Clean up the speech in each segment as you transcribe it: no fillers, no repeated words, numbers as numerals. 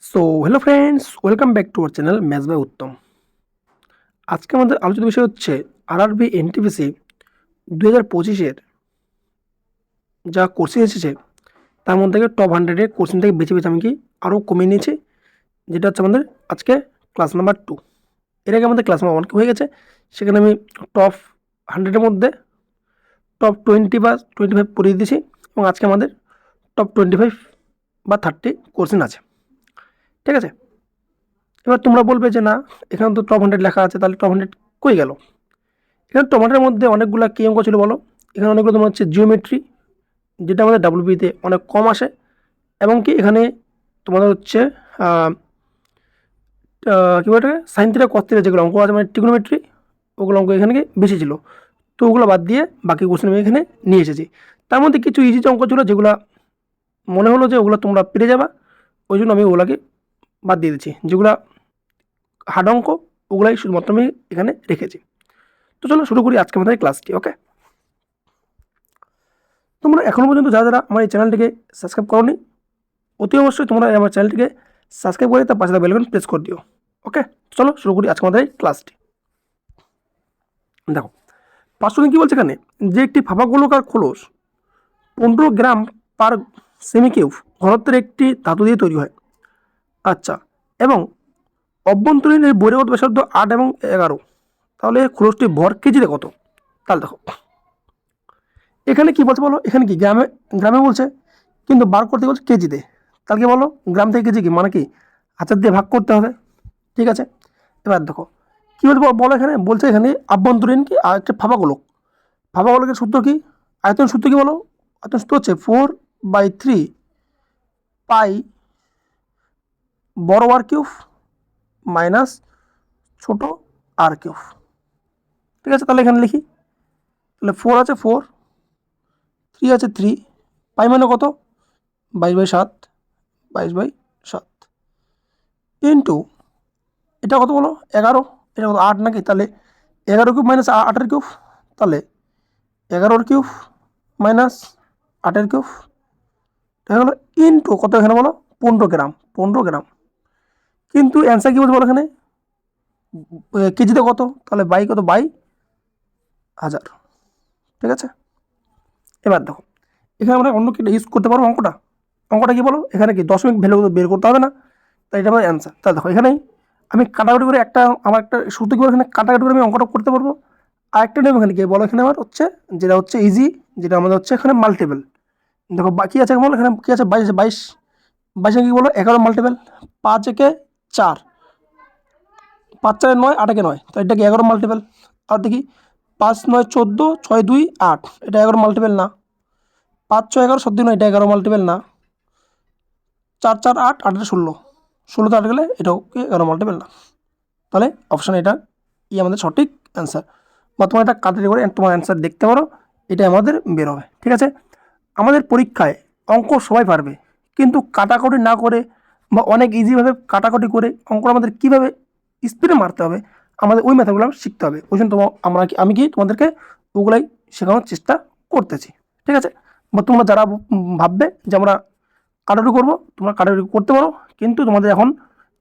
So hello friends, welcome back to our channel maths by Uttam. আজকে আমাদের আলোচিত বিষয় হচ্ছে আরআরবি এনটিপিসি 2025-এর যা কোশ্চেন এসেছে তার মধ্যে থেকে টপ 100-এর কোশ্চেন থেকে বেছে বেছে আমি কি আরও কমিয়ে নিয়েছি, যেটা হচ্ছে আমাদের আজকে ক্লাস নাম্বার 2। এর আগে আমাদের ক্লাস নাম্বার 1 হয়ে গেছে, সেখানে আমি টপ 100-এর মধ্যে টপ 20 বা 25 পড়িয়ে দিয়েছি, এবং আজকে আমাদের টপ 25 বা 30 কোশ্চেন আছে। ঠিক আছে, এবার তোমরা বলবে যে না, এখানে তো টপ 100 লেখা আছে, তাহলে টপ 100 কই গেল? এখানে টমাটোর মধ্যে অনেকগুলো কী অঙ্ক ছিল বলো? এখানে অনেকগুলো তোমার হচ্ছে জিওমেট্রি, যেটা আমাদের ডাব্লিউবিতে অনেক কম আসে, এবং কি এখানে তোমাদের হচ্ছে কী বলে সাইন থিটা কস থিটা যেগুলো অঙ্ক আছে মানে ট্রিগোনোমেট্রি, ওগুলো অঙ্ক এখানে বেশি ছিল। তো ওগুলো বাদ দিয়ে বাকি কোশ্চেন আমি এখানে নিয়ে এসেছি। তার মধ্যে কিছু ইজি অঙ্ক ছিল যেগুলো মনে হলো যে ওগুলো তোমরা পেরে যাবা, ওই জন্য আমি ওগুলোকে বাদ দিয়ে দিচ্ছি। যেগুলো হার্ড অঙ্ক ওগুলাই শুধুমাত্র আমি এখানে রেখেছি। তো চলো শুরু করি আজকে আমাদের ক্লাসটি। ওকে, তোমরা এখনও পর্যন্ত যারা যারা আমার এই চ্যানেলটিকে সাবস্ক্রাইব করোনি, অতি অবশ্যই তোমরা আমার চ্যানেলটিকে সাবস্ক্রাইব করে তার পাশে বেল আইকন প্রেস করে দিও। ওকে, চলো শুরু করি আজকে আমাদের এই ক্লাসটি। দেখো পাঁচশো কী বলছে এখানে, যে একটি ফাঁপা গোলকার খোলস 15 গ্রাম পার সেমি কিউব ঘনত্বের একটি ধাতু দিয়ে তৈরি হয়। আচ্ছা, এবং অভ্যন্তরীণ এই বহিরাগত ব্যাসার্ধ 8 এবং 11, তাহলে খোলসটি ভর কেজিতে কত? তাহলে দেখো এখানে কি বলছে বলো, এখানে কি গ্রামে গ্রামে বলছে, কিন্তু বার করতে বলছে কেজিতে। তাহলে কি বলো, গ্রাম থেকে কেজি কি মানে কি 1000 দিয়ে ভাগ করতে হবে। ঠিক আছে, এবার দেখো কী বলতে বলো, এখানে বলছে এখানে আভ্যন্তরীণ কি আর একটা ফাঁপা গোলক। ফাঁপা গোলকের সূত্র কি, আয়তন সূত্র কি বলো? আয়তন সূত্র হচ্ছে 4/3 পাই বড় আর কিউব মাইনাস ছোট আর কিউব। ঠিক আছে, তাহলে এখানে লিখি, তাহলে 4 আছে 4, 3 আছে 3, পাই মানে কত 22/7, 22/7 ইন্টু এটা কত বলো 11, এটা কত 8 নাকি, তাহলে 11 কিউব মাইনাস 8-এর কিউব, তাহলে 11-এর কিউব মাইনাস 8-এর কিউব, এটা হলো ইন্টু কত এখানে বলো 15 গ্রাম, 15 গ্রাম। কিন্তু অ্যান্সার কী বলছে বলো এখানে কেজিতে কত, তাহলে বাই কত, বাই 1000। ঠিক আছে, এবার দেখো এখানে আমরা অন্য কি ইউজ করতে পারবো অঙ্কটা। অঙ্কটা কি বলো, এখানে কি দশমিক ভ্যালু বের করতে হবে না, তাই এটা আমার অ্যান্সার। তাহলে দেখো এখানেই আমি কাটাকাটি করে আমার একটা সূত্র কি এখানে কাটাকাটি করে আমি অঙ্কটা করতে পারবো। আরেকটা নিয়ম এখানে কি বলো, এখানে আমার হচ্ছে যেটা হচ্ছে ইজি, যেটা আমাদের হচ্ছে এখানে মাল্টিপল। দেখো বাকি আছে বলো, এখানে কি আছে 22 আছে, 22 কি বলো 11 মাল্টিপল, 5 একে 4, 5 4 9, 8 একে 9, তো এটা কি 11 মাল্টিপল। আর দেখি 5 9 14, 6 2 8, এটা 11 মাল্টিপল না। 5 6 11 7 2 9, এটা 11 মাল্টিপল না। 4 4 8, 8 16, 16 8 গেলে এটাও কি 11 মাল্টিপল না। তাহলে অপশান এটা আমাদের সঠিক অ্যান্সার। বা তোমার এটা কাটারি করে তোমার অ্যান্সার দেখতে পারো, এটা আমাদের বের হবে। ঠিক আছে, আমাদের পরীক্ষায় অঙ্ক সবাই পারবে, কিন্তু কাটাকুটি না করে বা অনেক ইজিভাবে কাটাকুটি করে অঙ্কটা আমাদের কীভাবে স্পিডে মারতে হবে, আমাদের ওই মেথডগুলো শিখতে হবে। ওই জন্য আমি কি তোমাদেরকে ওগুলাই শেখানোর চেষ্টা করতেছি। ঠিক আছে, বা তোমরা যারা ভাববে যে আমরা কাটাকুটি করবো, তোমরা কাটাকুটি করতে পারো, কিন্তু তোমাদের এখন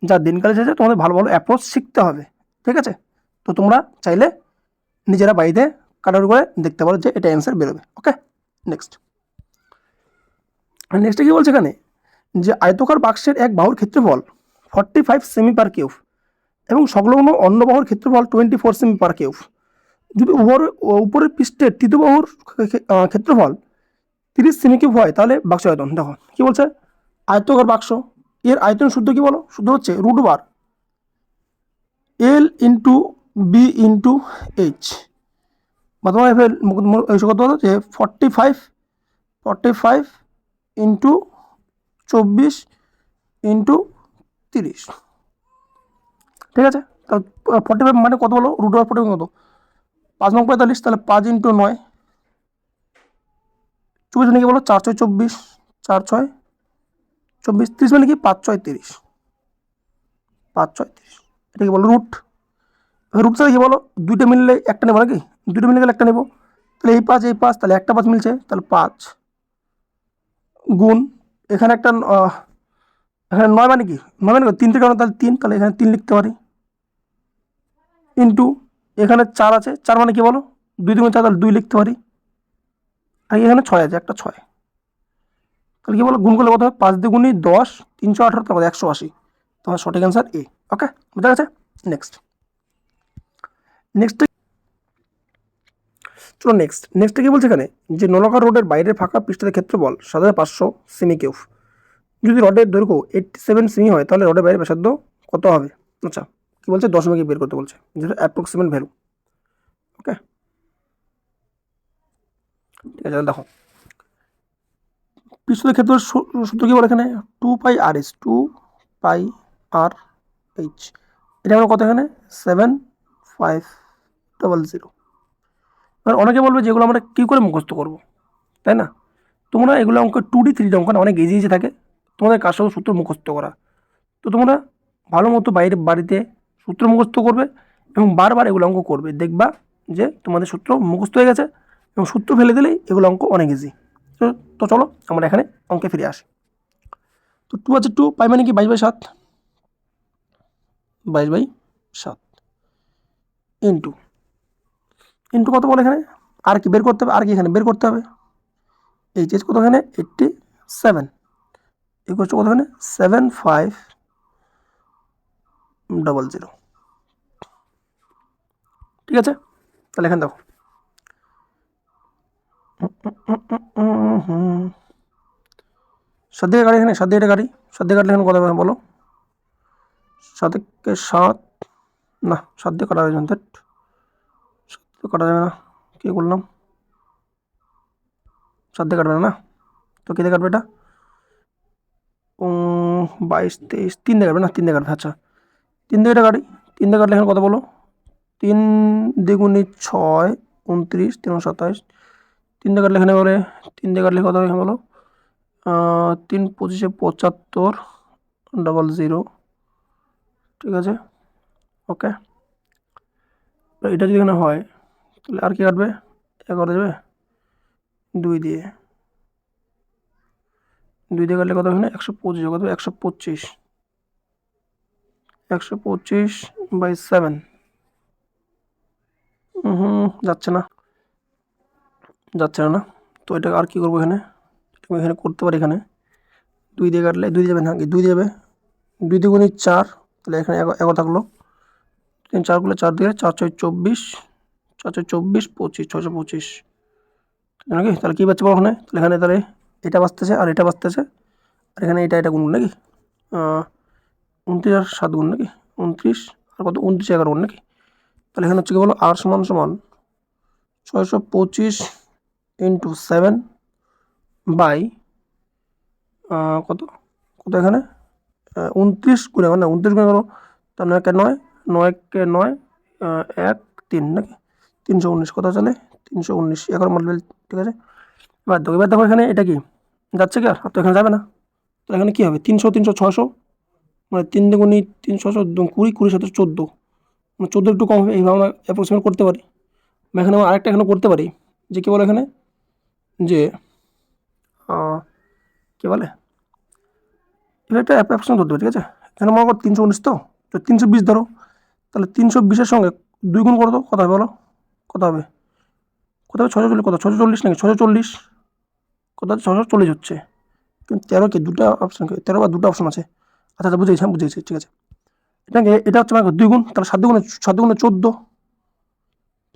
যা দিনকাল এসেছে তোমাদের ভালো ভালো অ্যাপ্রোচ শিখতে হবে। ঠিক আছে, তো তোমরা চাইলে নিজেরা বাড়িতে কাটাকুটি করে দেখতে পারো যে এটা অ্যান্সার বেরোবে। ওকে, নেক্সট নেক্সটে কী বলছে এখানে, যে আয়তকার বাক্সের এক বাহুর ক্ষেত্রফল 45 সেমি পার কিউব এবং সংলগ্ন অন্য বাহুর ক্ষেত্রফল 24 সেমি পার কিউব। যদি উপরের পৃষ্ঠের তৃতীয় বাহুর ক্ষেত্রফল 30 সেমি কিউব হয়, তাহলে বাক্স আয়তন। দেখো কী বলছে, আয়তকার বাক্স, এর আয়তন শুদ্ধ কী বলো, শুদ্ধ হচ্ছে √, L into B into H. বা তোমার কত বলো যে 45 ইন্টু 24 ইন্টু 30। ঠিক আছে, তাহলে 45 মানে কত বলো, √, 45 কত 5 নং 45, তাহলে 5 ইন্টু 9, 24 মানে কি বলো 4 6 24, 4 6 24, 30 মানে কি 5 6 30, 5 6 30, এটা কি বলো রুট সাথে কি বলো দুইটা মিললে একটা নেবো নাকি, দুইটা মিলে গেলে একটা নেবো। তাহলে এই 5 তাহলে একটা 5 মিলছে, তাহলে 5 গুণ এখানে একটা এখানে 9 মানে কি, 9 মানে 3 থেকে তাহলে 3, তাহলে এখানে 3 লিখতে পারি, ইন্টু এখানে 4 আছে, 4 মানে কি বলো, 2 2 4, তাহলে 2 লিখতে পারি, আর এখানে 6 আছে, একটা 6, তাহলে কি বলো গুণ করলে কত হবে, 5 দ্বিগুণী 10, 318, তারপর 180, তোমার সঠিক অ্যান্সার এ। ওকে, বুঝা গেছে। নেক্সট নেক্সট চলো নেক্সটে কি বলছে এখানে, যে নলাকার রোডের বাইরের ফাঁকা পৃষ্ঠের ক্ষেত্রফল 7500 সেমি কিউব, যদি রডের দৈর্ঘ্য 87 সেমি হয় তাহলে রডের বাইরের ব্যাসার্ধ কত হবে। আচ্ছা, কি বলছে, দশমিকে বের করতে বলছে, যেটা অ্যাপ্রক্সিমেট ভ্যালু। ওকে, ঠিক আছে, দেখো পৃষ্ঠের ক্ষেত্রে সূত্র কি বলে এখানে, 2πr/h, 2πr/h, এটা আমরা কত এখানে 7500। এবার অনেকে বলবে যেগুলো আমরা কী করে মুখস্থ করবো, তাই না। তোমরা এগুলো অঙ্ক 2D 3D অঙ্ক না, অনেক ইজি থাকে, তোমাদের কাজ সব সূত্র মুখস্থ করা। তো তোমরা ভালো মতো বাড়িতে সূত্র মুখস্থ করবে এবং বারবার এগুলো অঙ্ক করবে, দেখবা যে তোমাদের সূত্র মুখস্থ হয়ে গেছে, এবং সূত্র ফেলে দিলেই এগুলো অঙ্ক অনেক ইজি। তো চলো আমরা এখানে অঙ্কে ফিরে আসি। তো 2 আছে, 2 পাই মানে কি 22/7, 22/7 ইন্টু ইন্টু কত বলে এখানে, আর কি বের করতে হবে, আর কি এখানে বের করতে হবে, এইচ কত এখানে 87, ইকুয়াল টু কত এখানে 7500। ঠিক আছে, তাহলে এখানে দেখো সাত দিকে গাড়ি, এখানে 7 দিকে গাড়ি, 7 দিয়ে কাটলে এখানে কত হবে বলো, 7 7, না 7 দিয়ে কাটা যাবে না, 7 দিয়ে কাটা যাবে না, কী করলাম, 7 দিয়ে কাটবে না, তো কী দিয়ে কাটবে এটা, 22 23, 3 দিয়ে কাটবে না, 3 দিয়ে কাটবে, আচ্ছা 3 দিয়ে এটা গাড়ি, 3 দিয়ে কাটলে এখানে কত বলো, 3 দ্বিগুণী 6, 29, 3 27, 3 দিয়ে কাটলে এখানে বলে, 3 দিয়ে কাটলে কত হবে এখানে বলো, 3 25 75 00। ঠিক আছে, ওকে, এটা যদি এখানে হয় তাহলে আর কি কাটবে, 11 দেবে, 2 দিয়ে, 2 দিয়ে কাটলে কত এখানে 125, কত 125, 125/7, যাচ্ছে না, যাচ্ছে না, তো এটা আর কি করবো এখানে, এখানে করতে পারি, এখানে 2 দিয়ে কাটলে 2 দিয়ে যাবে না, 2 দিয়ে যাবে, 2 দ্বিগুণী 4, তাহলে এখানে 11 থাকলো, 3 4 গুলো 4 দিয়ে 4 6 24, 4 6 24, 25, 625, নাকি, তাহলে কী পাচ্ছে ওখানে, তাহলে এখানে তাহলে এটা বাঁচতেছে আর এটা বাঁচতেছে, আর এখানে এটা গুণ নাকি, 29 আর 7 গুণ নাকি, 29 আর কত 29 11 গুণ নাকি, তাহলে এখানে হচ্ছে কি বলো, আর সমান 625 ইন্টু 7 বাই কত কত এখানে 29 গুণে, মানে 29 গুণে করো, তার 9 কে 9, 9 কে 9, 1 3 নাকি, 319, কত চলে 319, এখন মডেল। ঠিক আছে, এবার দেখো এখানে এটা কি যাচ্ছে কি, আর তো এখানে যাবে না, তো এখানে কী হবে 300 300 600, মানে 3 দুগুণী 300 20 20 7 14, মানে 14 একটু কম হবে, এইভাবে আমরা অ্যাপ্রক্সিমেট করতে পারি। বা এখানে আরেকটা এখানে করতে পারি, যে কী বলে এখানে, যে কী বলে, এটা একটা অ্যাপ্রক্সিমেট ধরতে হবে। ঠিক আছে, এখানে মনে করো 319, তো 320 ধরো, তাহলে 320-এর সঙ্গে 2 গুণ করো, তো কত হবে বলো, কত হবে, কত হবে 640, কত 640 নাকি 640, কত হচ্ছে 640 হচ্ছে, কিন্তু 13 কি দুটো অপশন, 13 বা দুটো অপশন আছে, আচ্ছা আচ্ছা বুঝেছি, হ্যাঁ বুঝেছি, ঠিক আছে, এটা হচ্ছে মানে 2 গুণ, তাহলে 7 গুণে 14,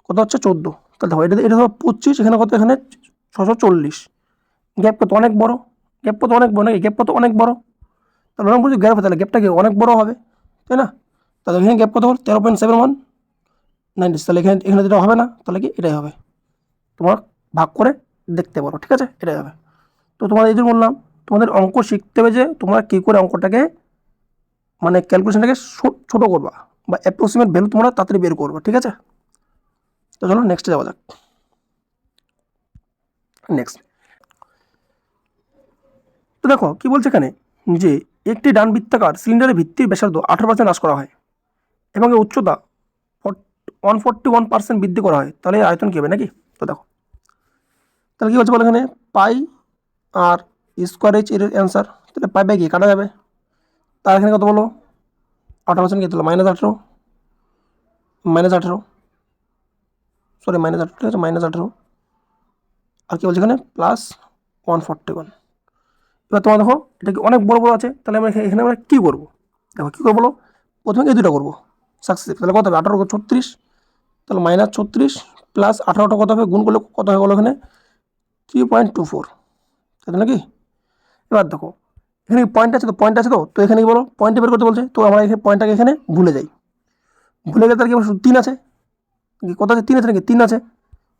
কত হচ্ছে 14, তাহলে দেখো এটা ধরো 25, এখানে কত, এখানে 640, গ্যাপ কত অনেক বড়, গ্যাপ কত অনেক বড় নাকি, গ্যাপ কত অনেক বড়, তাহলে ওরকম যদি গ্যাপ হয় তাহলে গ্যাপটা কি অনেক বড় হবে, তাই না, তাহলে এখানে গ্যাপ কত হল 13.71, তাহলে এখানে যেটা হবে না, তাহলে কি এটাই হবে, তোমার ভাগ করে দেখতে পারো। ঠিক আছে, এটাই হবে। তো তোমাদের এই যে বললাম, তোমাদের অঙ্ক শিখতে হবে যে তোমরা কী করে অঙ্কটাকে মানে ক্যালকুলেশনটাকে ছোটো করবা, বা অ্যাপ্রক্সিমেট ভ্যালু তোমরা তাড়াতাড়ি বের করবা। ঠিক আছে, তো চলো নেক্সটে যাওয়া যাক। নেক্সট, তো দেখো কি বলছে এখানে, যে একটি ডান বৃত্তাকার সিলিন্ডারের ভিত্তির ব্যাসার্ধ 18% হ্রাস করা হয় এবং এর উচ্চতা 141% বৃদ্ধি করা হয়, তাহলে আয়তন কী হবে নাকি। তো দেখো তাহলে কী বলছে বলো এখানে, পাই আর স্কোয়ার এইচ এর অ্যান্সার, তাহলে পাই বাই কি কাটা যাবে, তার এখানে কত বলো 18% কি তাহলে -18, -18, সরি -18, ঠিক আছে -18, আর কি বলছে এখানে +141। এবার তোমার দেখো এটা কি অনেক বড় বড় আছে, তাহলে আমরা এখানে আমরা কী করবো, দেখো কী করবো বলো, প্রথমে এই দুটো করবো সাকসেসিভ, তাহলে কত হবে 18×36, তাহলে -36 প্লাস 18টা কত হবে, গুণ করলে কত হবে বলো এখানে 3.24, তাই তো নাকি। এবার দেখো এখানে পয়েন্ট আছে তো, তো এখানে কি বলো পয়েন্টে বের করতে বলছে, তো আমরা এখানে পয়েন্টটাকে এখানে ভুলে যাই, ভুলে গেলে তার কি শুধু 3 আছে, কত আছে 3 আছে নাকি 3 আছে,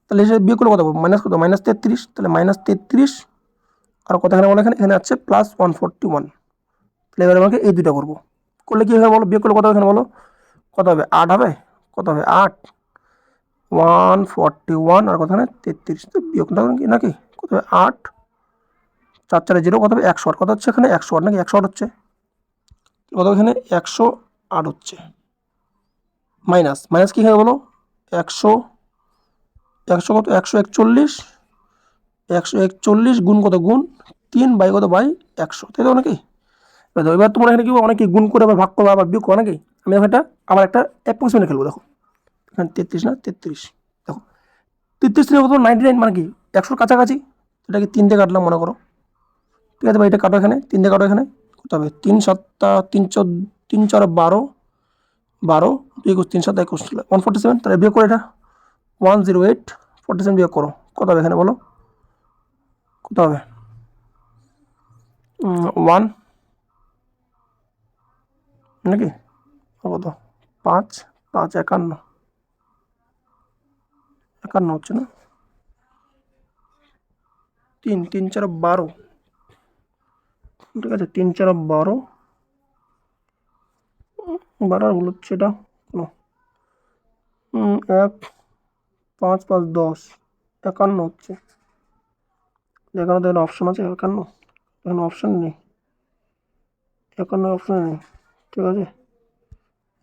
তাহলে এসে বিয়োগ করলে কত হবে মাইনাস কত -33, তাহলে -33 আর কত এখানে বলো এখানে আছে +141, তাহলে এবার আমাকে এই দুটো করবো, করলে কি হবে বলো, বিয়োগ করলে কত হবে এখানে বলো, কত হবে 8 হবে, কত হবে 8, 141 আর কত এখানে 33, তো বিয়োগটা কি নাকি কত হবে 8, 4 4 0, কত হবে 108, কত হচ্ছে এখানে 108 নাকি 108 হচ্ছে, কত এখানে 108 হচ্ছে, মাইনাস মাইনাস কী হবে বলো 100 কত 141 গুণ কত গুণ 3 কত 100, তাই তো নাকি। এবার তোমরা এখানে কি অনেকে গুণ করে আবার ভাগ করবে আবার বিয়োগ করো নাকি, আমি দেখো এটা আবার একটা অ্যাপ্রক্সিমেট খেলবো, দেখো এখানে 33 না 33, দেখো 33 থেকে কত 99 মানে কি 100 কাছাকাছি, এটাকে 3 দিয়ে কাটলাম মনে করো, ঠিক আছে ভাই, এটা কাটো এখানে 3 দিয়ে কাটো, এখানে কত হবে 3 7 3 4 12, 12 2 21 3 7 21, 147, তাহলে বিয়োগ করে এটা 108, 47 বিয়োগ করো কত হবে এখানে বলো, কত হবে 1 নাকি কত 5 5 51, 51 হচ্ছে না, 3 3 4 12, ঠিক আছে 3 4 12, 12 আর ভুল হচ্ছে এটা কোনো 1 5 5 10, 51 হচ্ছে, এখানে তো এখানে অপশন আছে 51, এখানে অপশন নেই, 51 অপশন নেই, ঠিক আছে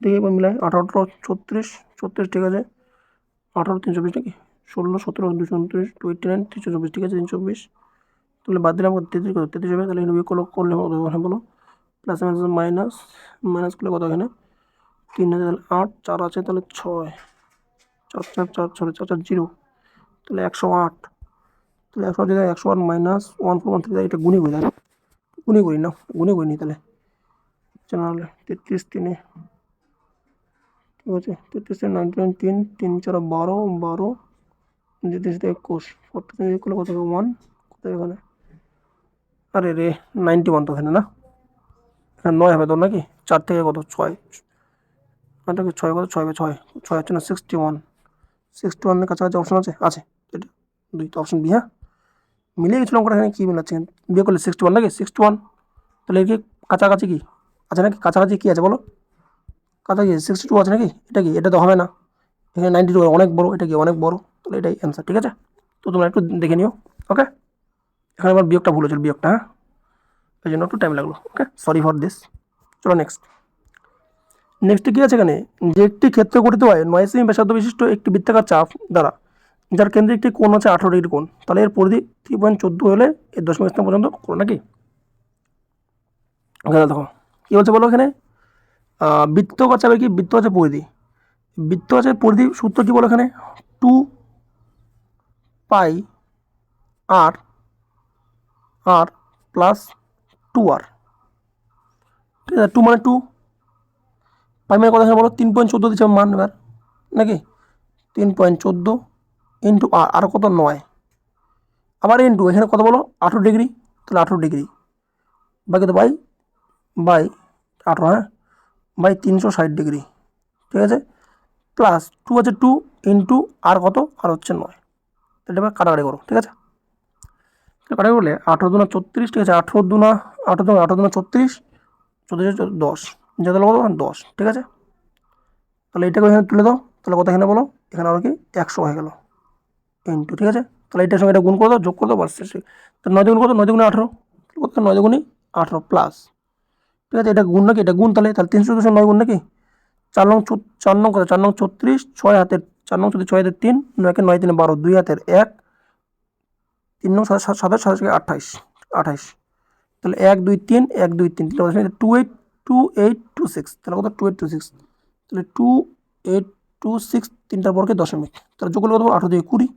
দেখি এবার মিলাই 18 36 36, ঠিক আছে 18 320 নাকি 16 17 229 289 324, ঠিক আছে 324, তাহলে বাদ দিলাম 33 কত 33 হবে, তাহলে এখানে বিয়োগ করলে কত বলো, প্লাস মাইনাস মাইনাস করলে কত এখানে 3 আছে, তাহলে 8 4 আছে, তাহলে 6 4 4 4 6 4 4 0, তাহলে 108, তাহলে 108 যদি 108 -1413, এটা গুণই করি, গুণই করি না গুণই করিনি, তাহলে নাহলে 33 3, ঠিক আছে 33 99 3 3 4 12 12, 33 21, 43 করলে কত হবে 1, কত এখানে আরে রে 91, তো এখানে না এখানে 9 হবে তো নাকি, 4 থেকে কত 6, এটা কি 6 কত 6 হবে 6 6 হচ্ছে না 61, 61 এর কাছাকাছি অপশন আছে এটা 2 তো অপশন বি, হ্যাঁ মিলিয়ে গেছিলাম করে, এখানে কী মিলাচ্ছে বিয়ে করলে 61 নাকি 61, তাহলে এর কি কাছাকাছি কি আছে নাকি, কাছাকাছি কি আছে বলো, কাছাকাছি 62 আছে নাকি, এটা কি এটা তো হবে না, এখানে 92 অনেক বড়, এটা কি অনেক বড়, তাহলে এটাই অ্যান্সার, ঠিক আছে। তো তোমরা একটু দেখে নিও, ওকে এখানে আমার বিয়োগটা ভুল হয়েছিল, বিয়োগটা হ্যাঁ এই জন্য একটু টাইম লাগলো, ওকে সরি ফর দিস। চলো নেক্সট কী আছে এখানে, যে একটি ক্ষেত্র গঠিত হয় 9 সেমি ব্যাসার্ধ বিশিষ্ট একটি বৃত্তাকার চাপ দ্বারা, যার কেন্দ্রে একটি কোণ আছে 18 ডিগ্রি কোণ, তাহলে এর পরিধি 3.14 হলে এর দশমিক স্থান পর্যন্ত করো নাকি। ওখানে দেখো কী বলছে বলো, এখানে বৃত্ত বা চাপের কি বৃত্ত আছে পরিধি, বৃত্ত আছে পরিধি সূত্র কি বলো এখানে 2 পাই আর আর প্লাস 2r, ঠিক আছে 2 মানে 2, পাই মানে কত এখানে বলো 3.14 দিচ্ছে মান এবার নাকি, 3.14 ইন্টু আর কত 9, আবার ইন্টু এখানে কত বলো 18 ডিগ্রি, তাহলে 18 ডিগ্রি বাকি তো বাই 18, হ্যাঁ বাই 360 ডিগ্রি, ঠিক আছে প্লাস 2 আছে 2 ইন্টু আর কত আর হচ্ছে 9, তাহলে এবার কাটাকাটি করো, ঠিক আছে কাটাকাটি করলে 18 দুনা 34, ঠিক আছে 18 দুনা 34, 34 10, যেটা কত 10, ঠিক আছে তাহলে এটাকে এখানে তুলে দাও, তাহলে কত এখানে বলো এখানে আরও কি 100 হয়ে গেল ইন্টু, ঠিক আছে তাহলে এটার সঙ্গে এটা গুণ করে দাও, যোগ করে দাও, বাস শেষ, তো 9 গুণ কত 9 গুণে 18, কত 9 গুণে 18 প্লাস, ঠিক আছে এটা গুণ নাকি, এটা গুণ, তাহলে 309 গুণ নাকি, 4 নং কত 4 নং 34, 6 হাতের 4 নং 6 হাতের 3, 9 কে 9 3 12, 2 হাতের 1, 3 নং 27 27 28, তাহলে 1 2 3 1 2 3, 28 2826, তাহলে কত 2826, তাহলে 2826 তিনটার বর্গে দশমিক, তাহলে যোগ করলে কত 18 দিয়ে 20,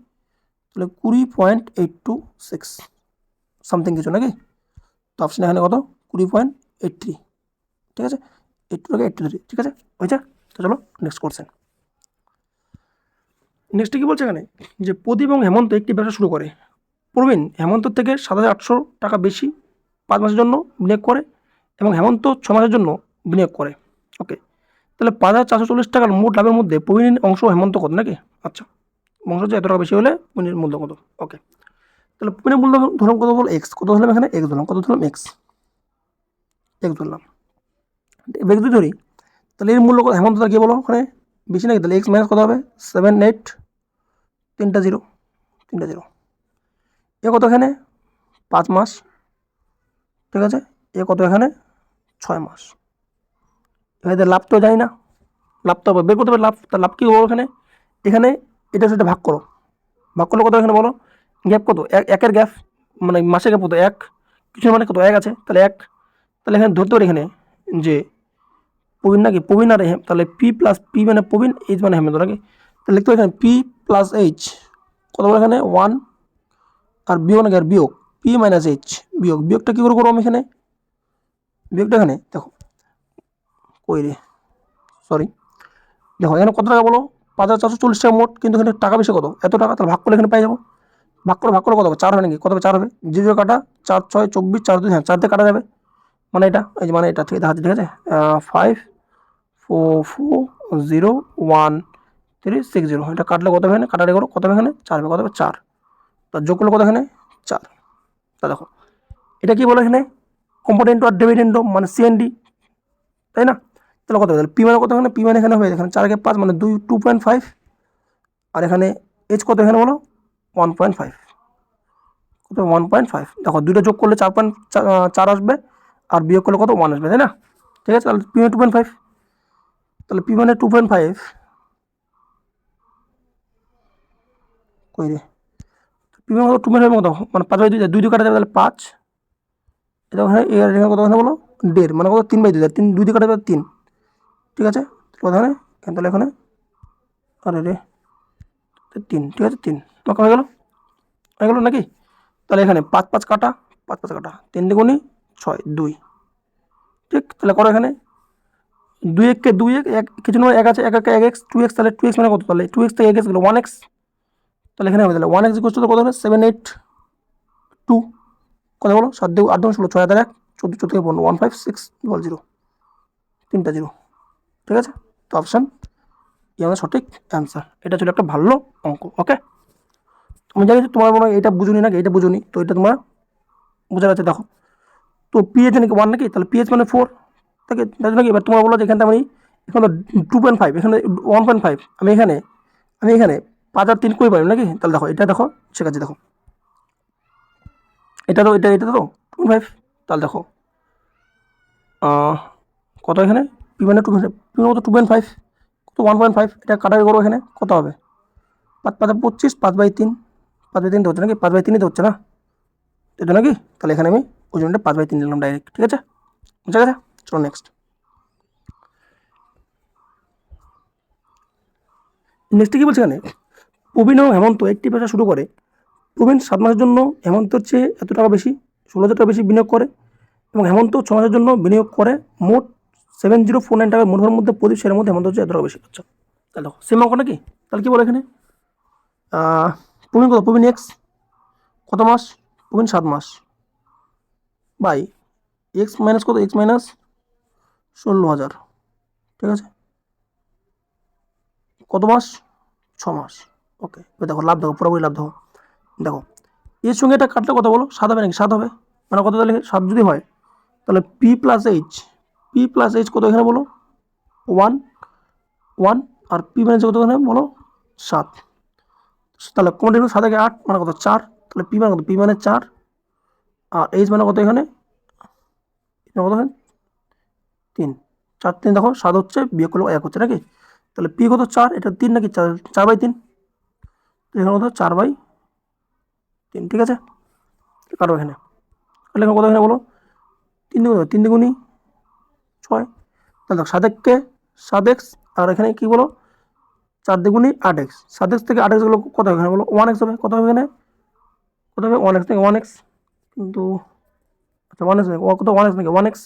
তাহলে 20.826 সামথিং কিছু নাকি। তো অপশন এখানে কত 20.83, ঠিক আছে, 82 ঠিক আছে হয়েছে। তো চলো নেক্সট কোশ্চেন। নেক্সটে কি বলছে এখানে যে প্রদীপ এবং হেমন্ত একটি ব্যবসা শুরু করে। প্রবীণ হেমন্তর থেকে 7,800 টাকা বেশি 5 মাসের জন্য বিনিয়োগ করে এবং হেমন্ত 6 মাসের জন্য বিনিয়োগ করে। ওকে, তাহলে 5,440 টাকার মোট লাভের মধ্যে প্রবীণের অংশ হেমন্ত কত নাকি। আচ্ছা, অংশ যে এত টাকা বেশি হলে প্রবীণের মূল্য কত। ওকে, তাহলে প্রবীণের মূল্য ধরুন কত বল এক্স, কত ধরলাম এখানে এক্স ধরলাম, কত ধরলাম এক্স ধরলাম, এক্স যদি ধরি তাহলে এর মূল্য কত হেমন্ত কি বলো ওখানে বেশি নাকি, তাহলে এক্স মাইনাস কত হবে 7,8, তিনটা জিরো এ কত এখানে 5 মাস, ঠিক আছে, এ কত এখানে 6 মাস। এখানে লাভ তো জানি না, লাভ তো বের করতে হবে লাভ, তার লাভ কী বলো এখানে, এখানে এটা সেটা ভাগ করো, ভাগ করলে কত এখানে বলো গ্যাপ কত, একের গ্যাপ মানে মাসের গ্যাপ কত এক, কিছু মানে কত এক আছে, তাহলে এক, তাহলে এখানে ধরতে পারি এখানে যে প্রবীণ নাকি, প্রবীণ আর তাহলে পি প্লাস পি মানে প্রবীণ, এইচ মানে হেমন্ত নাকি, তাহলে লিখতে পারি এখানে পি প্লাস এইচ কত বলে এখানে 1, আর বিয়োগ নাকি আর বিয়োগ পি মাইনাস এইচ, বিয়োগটা কী করে করবো আমি এখানে, বিয়োগটা এখানে দেখো কই রে সরি, দেখো এখানে কত টাকা বলো 5,440 টাকা মোট, কিন্তু এখানে টাকা বেশি কত এত টাকা, তাহলে ভাগ করলে এখানে পাই যাবো, ভাগ করে কত হবে 4 হবে নাকি, কত হবে 4 হবে, জিরো কাটা 4 6 24 4 2, হ্যাঁ 4 দিয়ে কাটা যাবে, মানে এটা এই যে মানে এটা ঠিক আছে, ঠিক আছে 5 4 4 0 1 3 6 0, এটা কাটলে কত হবে এখানে, কাটারে করো কত হবে এখানে 4 হবে, কত হবে 4, তার যোগ করলে কত এখানে 4, তা দেখো এটা কি বলো এখানে কম্পোনেন্ট আর ডিভিডেন্ড মানে সিএনডি, তাই না, তাহলে কত হবে, তাহলে পি মানে কত এখানে, পি মানে এখানে হবে এখানে 4 কে 5 মানে 2.5, আর এখানে এইচ কত এখানে বলো 1.5, কত 1.5, দেখো দুটো যোগ করলে 4.4 আসবে আর বিয়োগ করলে কত 1 আসবে, তাই না, ঠিক আছে, তাহলে পি মানে 2.5, তাহলে পি মানে 2.5 কই রে, পি মানে কত 2.5 কত মানে 5/2, 2 কাটা যাবে তাহলে 5, এটা ওখানে এর কত এখানে বলো 1.5 মানে কত 3/2, 3 2 দিয়ে কাটা যাবে 3, ঠিক আছে, কত এখানে, তাহলে এখানে আরে রে 3, ঠিক আছে 3, ওকে হয়ে গেল নাকি, তাহলে এখানে 5 5 কাটা 5 5 কাটা 3 দুগুণে 6 2, ঠিক, তাহলে করো এখানে 2 1 কে 2 1 এক কিছু নয় এক আছে, এক এক এক এক্স 2x, তাহলে 2x মানে কত, তাহলে 2x থেকে x গেলো 1x, তাহলে এখানে হবে তাহলে 1x কত হলো 7 8 2, কত বলো 7 2 8 2 16 6 1 14 14 থেকে 15 15600, তিনটা জিরো, ঠিক আছে, তো অপশান এই আমাদের সঠিক অ্যান্সার, এটা ছিল একটা ভালো অঙ্ক। ওকে, তুমি জানি তোমার মনে হয় এটা বুঝুনি নাকি, এটা বুঝুনি, তো এটা তোমার বোঝার আছে, দেখো তো পিএইচ নাকি 1 নাকি, তাহলে পিএইচ মানে 4 থাকে নাকি, এবার তোমার বলো যে এখানটা আমি এখানে 2.5 এখানে 1.5, আমি এখানে 5 আর 3 কই পাই নাকি, তাহলে দেখো এটা দেখো ঠিক আছে, দেখো এটা তো এটা তো 2.5, তাহলে দেখো কত এখানে পি মানে 2.5, পি মানে কত 2.5, কত 1.5, এটা কাটারি করো এখানে কত হবে 5 5 25, 5/3, 5/3 হচ্ছে নাকি, 5/3 তো হচ্ছে না, এটা নাকি, তাহলে এখানে আমি ওই জন্য 5/3 নিলাম ডাইরেক্ট, ঠিক আছে বুঝা গেছে। চলো নেক্সট কি বলছে এখানে, প্রবীণ ও হেমন্ত একটি ব্যবসা শুরু করে। প্রবীণ 7 মাসের জন্য হেমন্তের চেয়ে এত টাকা বেশি 16,000 টাকা বেশি বিনিয়োগ করে এবং হেমন্ত 6 মাসের জন্য বিনিয়োগ করে মোট 7,049 টাকা, মুনাফার মধ্যে প্রদীপ শেয়ারের মধ্যে হেমন্ত হচ্ছে এত টাকা বেশি। আচ্ছা, তাহলে দেখো সেম অঙ্ক নাকি, তাহলে কি বলে এখানে প্রবীণ কত, প্রবীণ এক্স কত মাস, প্রবীণ 7 মাস বাই এক্স মাইনাস কত, এক্স মাইনাস 16,000, ঠিক আছে, কত মাস 6 মাস। ওকে, দেখো লাভ দেখো পুরোপুরি লাভ দেখো, দেখো এর সঙ্গে এটা কাটলে কত বলো 7 হবে নাকি, 7 হবে মানে কত, তাহলে 7 যদি হয় তাহলে পি প্লাস এইচ কত এখানে বলো 1 1, আর পি মাইনাস কত এখানে বলো 7, তাহলে কোনটা 7 থেকে 8 মানে কত 4, তাহলে পি মানে কত, পি মানে 4, আর এইচ মানে কত এখানে কত এখানে 3, 4 3 দেখো 7 হচ্ছে বিয়োগ করলে 1 হচ্ছে নাকি, তাহলে পি কত 4, এটা 3 নাকি 4/3, এখানে কত 4/3, ঠিক আছে, কাটো এখানে, তাহলে এখানে কত এখানে বলো 3 দুগুণে 3 দুগুণি 6। তাহলে দেখো 7x আর এখানে কি বলো 4 দ্বিগুণী 8x, 7x থেকে 8x গুলো কত হবে এখানে বলো 1x হবে, কত হবে এখানে কত হবে 1x থেকে 1x, কিন্তু আচ্ছা 1x নাকি কত 1x নাকি 1x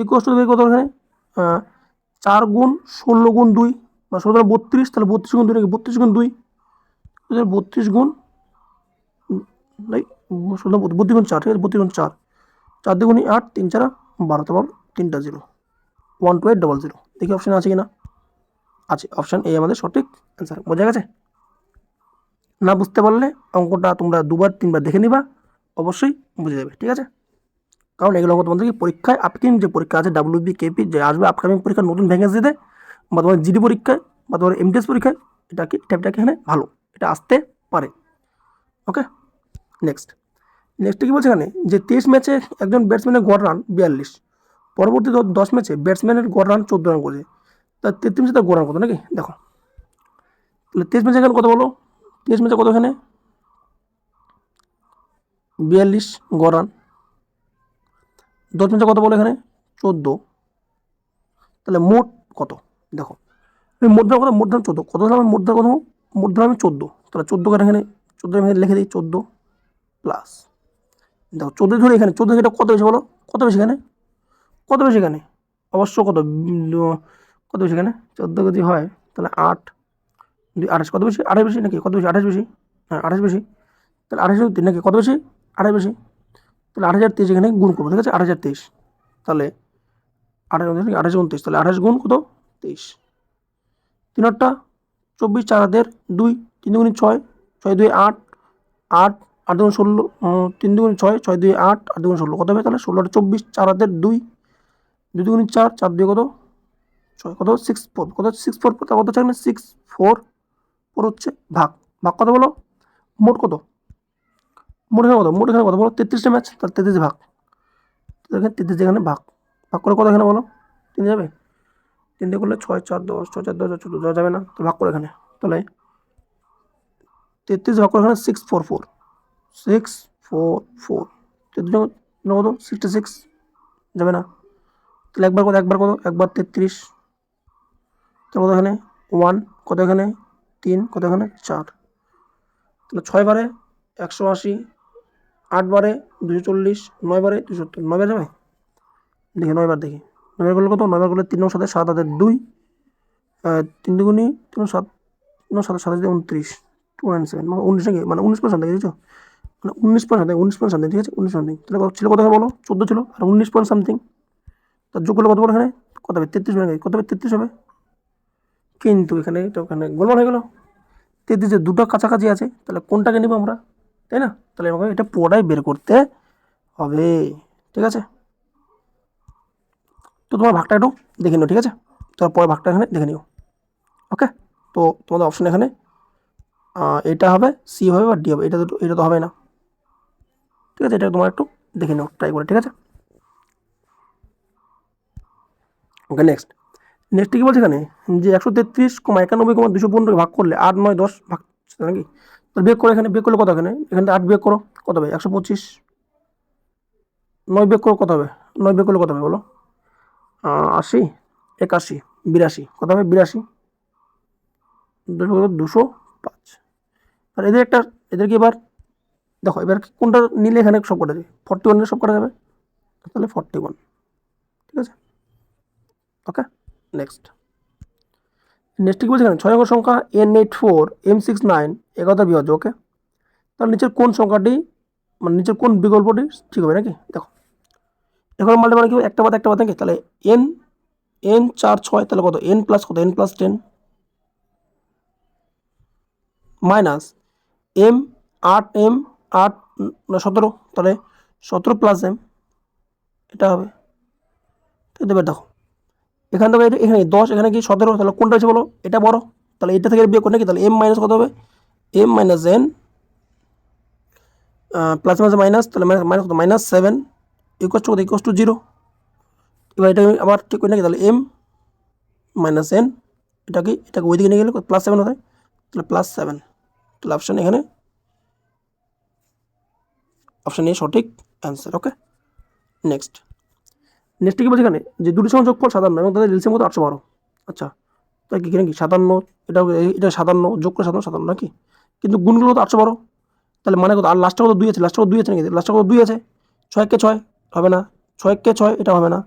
ইকুয়াল টু কত এখানে 4 গুণ 16 গুণ 2 বা 16 32, তাহলে 32 গুণ 2 নাকি 32 গুণ 2, 32 গুণ নাই 16 32 গুণ 4, ঠিক আছে 32 গুণ 4, 4 দুগুণী 8, 3 4 12, তারপর 3টা 0, 12800। দেখি অপশান আছে কিনা, আছে, অপশান এ আমাদের সঠিক অ্যান্সার। বোঝা গেছে? না বুঝতে পারলে অঙ্কটা তোমরা 2বার 3বার দেখে নিবা, অবশ্যই বুঝে যাবে, ঠিক আছে? কারণ এগুলো অঙ্ক তোমাদেরকে পরীক্ষায় আপকামিং যে পরীক্ষা আছে WB KP যে আসবে আপকামিং পরীক্ষার নতুন ভ্যাকেন্সি দিতে বা তোমার জিডি পরীক্ষায় বা তোমার MTS পরীক্ষায় এটাকে এখানে ভালো, এটা আসতে পারে। ওকে, নেক্সট কি বলছে এখানে যে 23 ম্যাচে একজন ব্যাটসম্যানের গড় রান 42, পরবর্তী 10 ম্যাচে ব্যাটসম্যানের গড় রান 14 রান করেছে, তার 33 ম্যাচে তার গড় রান কত নাকি দেখো, তাহলে 23 ম্যাচে এখানে কত বলো 23 ম্যাচে কত এখানে 42 গড় রান, 10 ম্যাচে কত বলো এখানে 14, তাহলে মোট কত দেখো মোট ধর কত মোট ধর 14, কত ধর মোট ধর কত মোট ধর আমি 14, তাহলে 14 করে এখানে 14 এখানে লিখে দিই 14 প্লাস দেখো 14 ধরে এখানে 14 এটা কত বেশি বলো কত বেশি এখানে কত বেশি এখানে অবশ্য কত কত বেশি এখানে 14 যদি হয় তাহলে 8 2 28 কত বেশি 28 বেশি নাকি কত বেশি 28 বেশি, হ্যাঁ 28 বেশি, তাহলে 28 নাকি কত বেশি 28 বেশি, তাহলে 8023 এখানে গুণ করবো, ঠিক আছে 8023, তাহলে 28 29, তাহলে 28 গুণ কত 23, 3 24 4 হাতের 2, 3 দুগুণী 6, 6 2 8, 8 8 দুগুণ 16, 3 দুগুণী 6, 6 2 8, 8 দুগুণ 16 কত হবে তাহলে 16 24 4 হাতের 2, 2 দুগুণী 4, 4 2 কত 6 কত 64 কত 64 কত হচ্ছে এখানে 644 হচ্ছে ভাগ কত বলো মোট কত মোট এখানে কত বলো 33টা ম্যাচ, তার 33 ভাগ, এখানে 33 এখানে ভাগ করে কত এখানে বলো 3 যাবে, 3 দিয়ে করলে 6 4 10, 6 4 10 14 দেওয়া যাবে না, তো ভাগ করে এখানে, তাহলে 33 ভাগ করে এখানে 644 33 কত 66 যাবে না, তাহলে একবার কত একবার 33, তাহলে কত এখানে 1 কত এখানে 3 কত এখানে 4, তাহলে 6 বারে 180, 8 বারে 240, 9 বারে 270, 9 বার যাবে দেখি 9 বার দেখি 9 বার করলে কত 9 বার করলে 3 7 7 হাতের 2, 3 দুগুণী 3 7 3 7 7 29 297 মানে 19 নাকি মানে 19% দেখেছো মানে 19% সামথিং, ঠিক আছে 19 সামথিং, তাহলে ছিল কত বলো 14 ছিল আর 19 পয়েন্ট সামথিং, তার যোগ করলে কত বলো এখানে কত হবে 33 হবে কত হবে 33 হবে, কিন্তু এখানে তো এখানে গোলমাল হয়ে গেল 33 যে দুটো কাছাকাছি আছে, তাহলে কোনটাকে নিব আমরা, তাই না, তাহলে আমাকে এটা পুরোটাই বের করতে হবে, ঠিক আছে? তো তোমার ভাগটা একটু দেখে নিও, ঠিক আছে, তোমার পরের ভাগটা এখানে দেখে নিও। ওকে, তো তোমাদের অপশন এখানে এটা হবে সি হবে বা ডি হবে, এটা তো হবে না, ঠিক আছে, এটা তোমার একটু দেখে নাও ট্রাই করে, ঠিক আছে? ওকে, নেক্সট কি বলছে এখানে যে 133,91,255 ভাগ করলে 8 9 10 ভাগ নাকি, তো বিয়োগ করে এখানে বিয়োগ করলে কত এখানে 8 বিয়োগ করো কত হবে 125, 9 বিয়োগ করো কত হবে 9 বিয়োগ করলে কত হবে বলো 80 81 82 কত হবে 82, 205, আর এদেরকে এবার দেখো এবার কোনটা নিলে এখানে সব কটা যাবে 41 সব কটা যাবে, তাহলে 41, ঠিক আছে? ওকে, নেক্সট কি বলছে এখানে 6 অঙ্কের সংখ্যা N84 M69 11 বিভাজ্য, ওকে, তাহলে নিচের কোন সংখ্যাটি মানে নিচের কোন বিকল্পটি ঠিক হবে নাকি দেখো এখন মাল্টিপ্লাই কি একটা বাদ নাকি, তাহলে n 4 6 তাহলে কত n প্লাস কত n প্লাস 10 মাইনাস m 8 17, তাহলে 17 প্লাস m এটা হবে, এবার দেখো এখান থেকে এখানে 10 এখানে কি 17, তাহলে কোনটা আছে বলো এটা বড়, তাহলে এটা থেকে বিয়োগ করে নাকি, তাহলে m মাইনাস কত হবে m minus n plus minus তাহলে মাইনাস কত -7 ইকুয়াল টু 0, এবার এটা আবার ঠিক করি নাকি, তাহলে m মাইনাস n এটাকে ওইদিকে নিয়ে গেলে +7 হয়, তাহলে +7, তাহলে অপশান এখানে অপশান এ সঠিক অ্যান্সার। ওকে, নেক্সট নেক্সট কি বলছে এখানে যে দুটি সংখ্যার যোগফল 57 এবং তাদের এলসিএম কত 812। আচ্ছা, তাই কি নাকি 57, এটা 57 যোগ করে 57 নাকি, কিন্তু গুণগুলো তো 812, তাহলে মানে কত? আর লাস্টে কত 2 আছে, লাস্টে কত 2 আছে নাকি, লাস্টে কত 2 আছে, 6 কে 6 হবে না, 6 কে 6 এটা হবে না,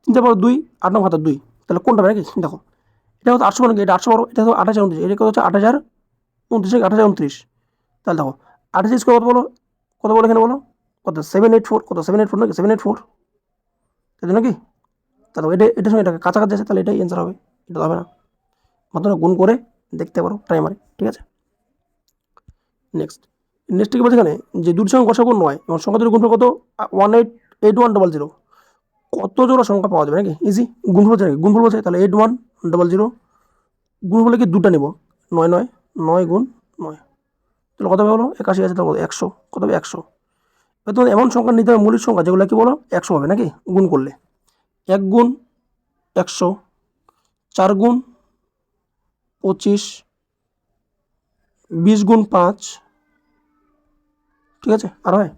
3 2 8 9 2, তাহলে কোনটা হবে নাকি দেখো, এটা হচ্ছে 812 নাকি, এটা 812, এটা হচ্ছে 8029, এটা কত হচ্ছে 8029, 8029, তাহলে দেখো 28 স্কোয়ার কত বলো, কত বলো এখানে বলো, কত 784, কত 784 নাকি 784, তাই তো নাকি, তাহলে এটার সঙ্গে এটাকে কাছাকাছি আছে, তাহলে এটাই অ্যান্সার হবে, এটা হবে না, মাত্র গুণ করে দেখতে পারো প্রাইমারি, ঠিক আছে। নেক্সট কি বলছে এখানে যে দুটি সংখ্যা গসাগু 9 এবং সংখ্যা দুটি গুণফল কত 188100, কত জোড়া সংখ্যা পাওয়া যাবে নাকি, ইজি গুণফল বলছে নাকি, গুণফল বলছে, তাহলে 8100 গুণফলে কি দুটা নিব, 9 9 9 গুণ 9, তাহলে কত হবে বলো, 81 আছে, তাহলে 100, কত হবে 100। তোমার এমন সংখ্যা নিতে হবে মৌলিক সংখ্যা যেগুলো কি বলো 100 হবে নাকি গুণ করলে, 1 গুণ 100, 4 গুণ 25, 20 গুণ 5, ঠিক আছে, আর হয়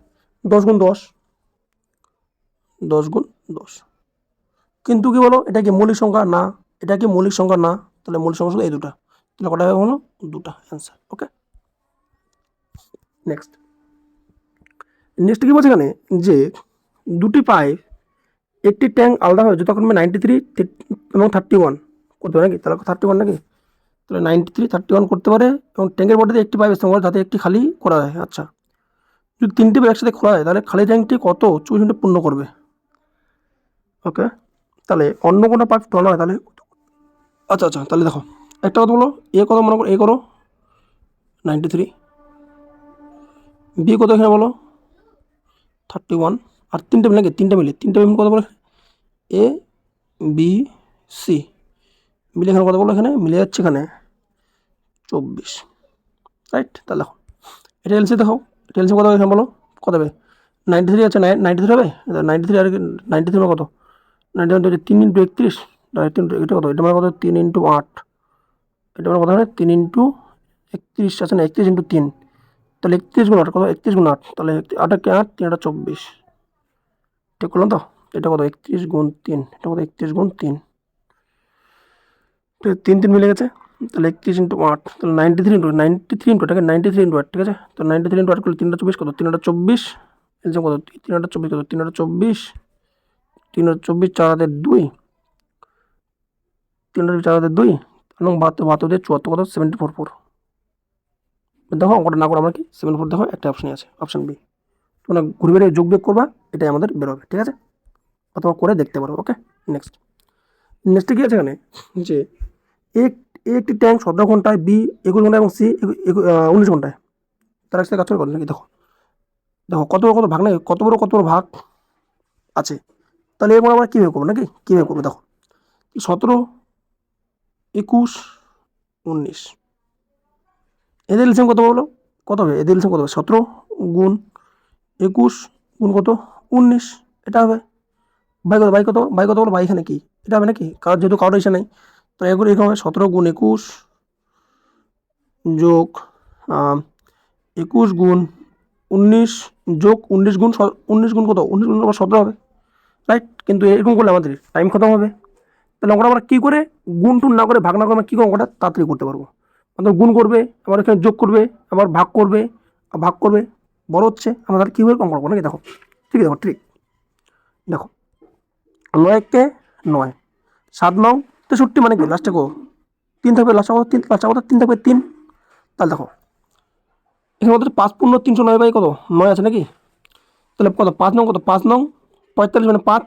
10 গুণ 10, 10 গুণ 10, কিন্তু কি বলো এটা কি মৌলিক সংখ্যা না, এটা কি মৌলিক সংখ্যা না, তাহলে মৌলিক সংখ্যা শুধু এই দুটা, তাহলে কটা হবে বলো, দুটা অ্যান্সার। ওকে, নেক্সট কি বলছে এখানে যে দুটি পাইপ একটি ট্যাঙ্ক আলাদা হয় যথাক্রমে 93 এবং 31 করতে পারে নাকি, তাহলে 31 নাকি, তাহলে 93 31 করতে পারে, এবং ট্যাঙ্কের বডিতে একটি পাইপ স্থাপন করে যাতে একটি খালি করা যায়। আচ্ছা, যদি তিনটি পাইপ একসাথে খোলা হয় তাহলে খালি ট্যাঙ্কটি কত 24 মিনিটে পূর্ণ করবে। ওকে, তাহলে অন্য কোনো পাইপ খোলা হয় তাহলে, আচ্ছা তাহলে দেখো একটা কথা বলো, এ কত মনে করো, এ করো 93, বি কত এখানে বলো 31, আর তিনটে মিলে নাকি, তিনটে মিলে কত বলো, এ বি সি মিলে এখানে কত বলো, এখানে মিলে যাচ্ছে এখানে 24, রাইট। তাহলে দেখো এটা এলসি দেখো, এটা এলসি কত এখানে বলো, কত হবে 93 আছে, 93 হবে, 93 আর 93 মানে কত, 93 3 ইন্টু 31, এটা কত, এটা মানে কত 3 ইন্টু 8, এটা মানে কত হয় 3 ইন্টু 31 আছে না, 31 ইন্টু 3, তাহলে 31 গুণ 8 কত, 31 গুণ 8, তাহলে 8 কে 8 3 8 24, ঠিক করলাম তো, এটা কত 31 গুণ 3, এটা কত 31 গুণ 3, 3 3 মিলে গেছে, তাহলে 31 ইন্টু 8, তাহলে 93 ইন্টু এটাকে 93 ইন্টু 8, ঠিক আছে, তো 93 ইন্টু 8 করলে 3 24 কত, 3 24, এলসিএম কত 3 24 কত, 3 24, 3 24 4 হাতে 2, 3 4 হাতে 2 এবং 72 দিয়ে 74 কত 744, দেখো অঙ্কটা না করে আমরা কি 74 দেখো একটা অপশনই আছে, অপশন বি, তোমরা ঘুরে বেড়ে যোগ বিয়োগ করবা, এটাই আমাদের বেরোবে, ঠিক আছে, অথবা করে দেখতে পারো। ওকে, নেক্সট কি আছে এখানে যে একটি ট্যাঙ্ক 17 ঘন্টায়, বি 21 ঘন্টায় এবং সি 19 ঘন্টায় তার একসাথে কাজ করে নাকি, দেখো দেখো কত বড় কত ভাগ নেই, কত বড় ভাগ আছে, তাহলে এরপর আমরা কীভাবে করবো নাকি, কীভাবে করবো দেখো 17 21 19, এদের এলসিএম কত বলো, কত হবে, এদের এলসিএম কত হবে 17 গুণ 21 গুণ কত 19, এটা হবে বাই কত বলো, বাই এখানে কি এটা হবে নাকি, কারণ যেহেতু কারোর এসে নেই, তো এগুলো এরকম হবে 17 গুণ 21 যোগ 21 গুণ 19 যোগ 19 গুণ 19 গুণ কত, 19 গুণ আবার 17 হবে, রাইট, কিন্তু এরকম করলে আমাদের টাইম খতম হবে, তাহলে অঙ্কটা আমরা কী করে গুণ টুন না করে ভাগ না করে আমরা কী করে অঙ্কটা তাড়াতাড়ি করতে পারবো, আমাদের গুণ করবে আবার এখানে যোগ করবে আবার ভাগ করবে, বড় হচ্ছে আমরা তাহলে কীভাবে অঙ্ক করবো নাকি, দেখো ঠিক আছে, দেখো ট্রিক দেখো 9 কে 9, 7 9 63 মানে কি লাস্টে কো 3 থাকবে, লাস্টে কত 3, লাস্টে কত 3 থাকবে 3, তাহলে দেখো এখানে কত 5 পূর্ণ 309 বাই কত 9 আছে নাকি, তাহলে কত 5 নং কত 5 নং 45 মানে 5,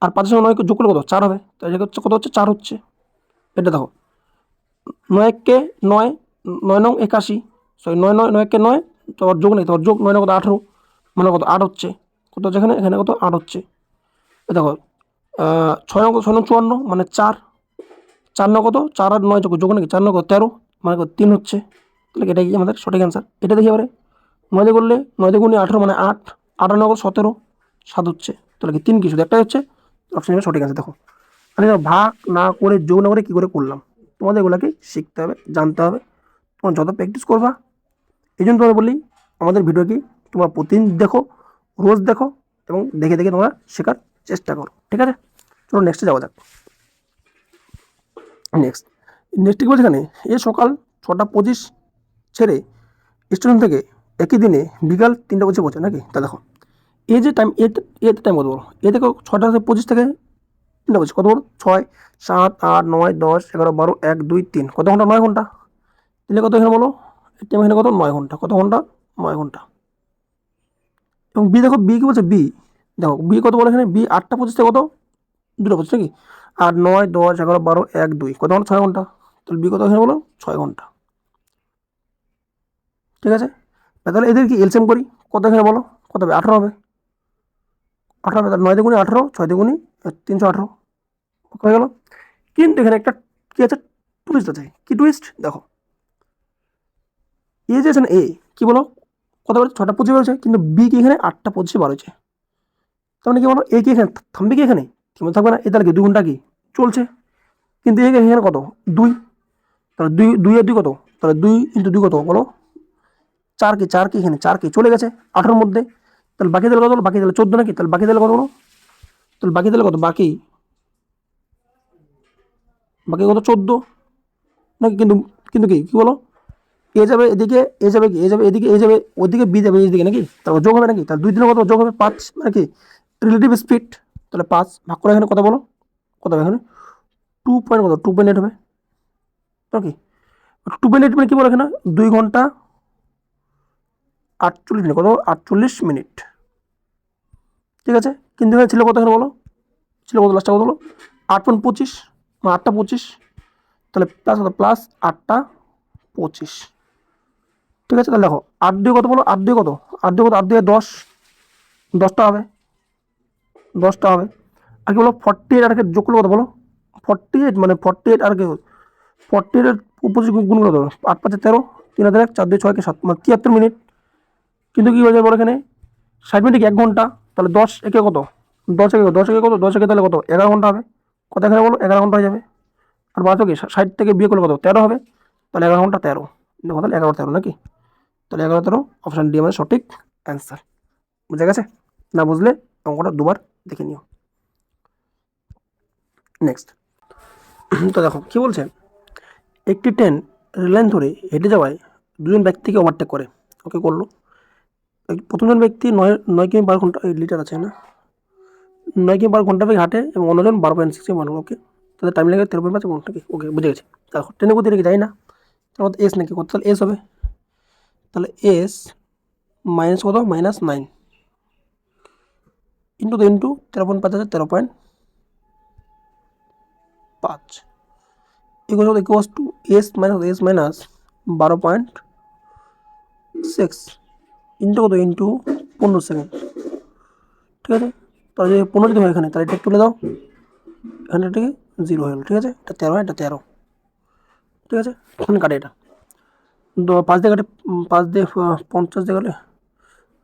আর 5 সঙ্গে 9 যোগ করলে কত 4 হবে, তাই এটা হচ্ছে কত হচ্ছে 4 হচ্ছে, এটা দেখো 9 কে 9, 9 নং 81, সরি 9 কে 9, তো আবার যোগ নেই, তো যোগ 9 কত 18, মানে কত 8 হচ্ছে, কত হচ্ছে এখানে, এখানে কত 8 হচ্ছে, দেখো 6 নং 54 মানে 4, 4 নং কত 4 আর 9 যোগ নাকি 4 নং কত 13 মানে কত 3 হচ্ছে, তাহলে এটাই কি আমাদের সঠিক অ্যান্সার, এটা দেখি এবারে 9 দিয়ে করলে 9 দিয়ে গুণে 18 মানে 8, 8 আর 9 কত 17, 7 হচ্ছে, তাহলে কি 3 কি শুধু একটাই হচ্ছে, অপশন সঠিক অ্যান্সার। দেখো আমি ভাগ না করে যোগ না করে কী করে করলাম, তোমাদের এগুলোকে শিখতে হবে, জানতে হবে, তোমার যত প্র্যাকটিস করবা, এই জন্য তোমাদের বলি আমাদের ভিডিও কি তোমরা প্রতিদিন দেখো, রোজ দেখো, এবং দেখে দেখে তোমরা শেখার চেষ্টা করো, ঠিক আছে। চলো নেক্সটে যাওয়া যাক। নেক্সট কি বলছে এখানে, এ সকাল 6:25 ছেড়ে স্টেশন থেকে একই দিনে বিকাল 3:25 পৌঁছে নাকি। তা দেখো এই যে টাইম, এতে টাইম কত বলো, এ দেখো 6:25 থেকে 3:25 কত বলো, 6, 7, 8, 9, 10, 11, 12, 1, 2, 3 কত ঘন্টা, 9 ঘন্টা। তাহলে কত এখানে বলো, টাইম এখানে কত, 9 ঘন্টা। কত ঘন্টা, 9 ঘন্টা। এবং বি দেখো, বি কি বলছে, বি দেখো বি কত বলে এখানে, বি 8:25 থেকে কত, 2:25 নাকি। 8, 9, 10, 11, 12, 1, 2 কত ঘন্টা, 6 ঘন্টা। তাহলে বি কত এখানে বলো, 6 ঘন্টা, ঠিক আছে। তাহলে এদের কি এলসিএম করি, কত এখানে বলো, কত হবে, 18 হবে। 18 হবে, 9 দুগুণে 18, 6 দুগুণে 318 হয়ে গেল। কিন্তু এখানে একটা কি আছে, টুইস্ট আছে। কি টুইস্ট, দেখো এ যে আছে না, এ কি বলো, কত বলছে, 6:25 বলছে, কিন্তু বি কি এখানে 8:25 বার হয়েছে। তার মানে কি বলো, এ কি এখানে থামবে, কি এখানে থেমে থাকবে না। এ তাহলে কি 2 ঘন্টা কি চলছে, কিন্তু এখানে কত, 2। তাহলে 2, 2 আর 2 কত, তাহলে 2 ইন্টু 2 কত বলো, 4 কি, 4 কি এখানে 4 কি চলে গেছে 18 মধ্যে। তাহলে বাকি তাহলে কত বলো, বাকি তাহলে 14 নাকি। তাহলে বাকি তাহলে কত বলো, তাহলে বাকি তাহলে কত, বাকি বাকি কত 14 নাকি। কিন্তু কিন্তু কি বলো, এ যাবে এদিকে, এ যাবে কি, এ যাবে এদিকে, এ যাবে ওদিকে, বি যাবে এইদিকে নাকি। তারপর যোগ হবে নাকি। তাহলে 2 দিনে কত যোগ হবে, 5 মানে কি রিলেটিভ স্পিড। তাহলে 5 ভাগ করে এখানে কত বলো, কত হবে এখানে 2 পয়েন্ট কত, 2.8 হবে নাকি। 2.8 মানে কি বলো এখানে 2 ঘন্টা 48 মিনিট, কত 48 মিনিট, ঠিক আছে। কিন্তু এখানে ছিল কত এখানে বলো, ছিল কত লাস্টটা কত বলো, 8.25 মানে 8:25। তাহলে প্লাস কত, প্লাস 8:25, ঠিক আছে। তাহলে দেখো 8 2 কত বলো, 8 2 কত, 8 2 কত, 8 2 10, 10টা হবে, 10টা হবে। আর কি বলো 48 আর যোগ করলে কত বলো, 48 মানে 48 আর কি 48 এর 25 গুণ কত, 8 5 13, 3 হাজার 1, 4 2 6 7 মানে 73 মিনিট। কিন্তু কি হয়ে যাবে বলো এখানে 60 মিনিট কি 1 ঘন্টা। তাহলে 10 একে কত, 10 একে কত, 10 একে কত, 10 একে তাহলে কত 11 ঘন্টা হবে। কত এখানে বলো 11 ঘন্টা হয়ে যাবে। আর বাঁচো কি 60 থেকে বিয়ে করলে কত 13 হবে। তাহলে 11 ঘন্টা 13, দেখো তাহলে 11 13 নাকি। তাহলে 11 13 অপশান ডি আমাদের সঠিক অ্যান্সার। বুঝে গেছে, না বুঝলে অঙ্কটা দুবার দেখে নিও। নেক্সট তো দেখো কি বলছে, একটি ট্রেন রেললাইন ধরে হেঁটে যাওয়ায় দুজন ব্যক্তিকে ওভারটেক করে। ওকে করলো, প্রথমজন ব্যক্তি 9 কিমি পার ঘন্টা, লিটার আছে না, 9 কিমি পার ঘন্টা বেগে হাঁটে এবং অন্যজন 12.6 কিমি পার। ওকে, তাহলে টাইম লেগে 13.5 ঘন্টা কি। ওকে বুঝে গেছি। দেখো ট্রেনের গতি রেখে যাই না, তাহলে এস নাকি কত, তাহলে এস হবে। তাহলে এস মাইনাস কত, -9 ইন্টু 13.5 আছে 13.5 equal to S minus 12.6 into কত, ইন্টু 15 সেকেন্ড, ঠিক আছে। তাহলে যদি 15 যদি হয় এখানে, তাহলে এটা তুলে দাও, এখানে থেকে 0 হয়ে গেল, ঠিক আছে। এটা 13, এটা 13, ঠিক আছে। এখন কাটে এটা 5 দিয়ে কাটে, 5 দিয়ে 50 দিয়ে গেলে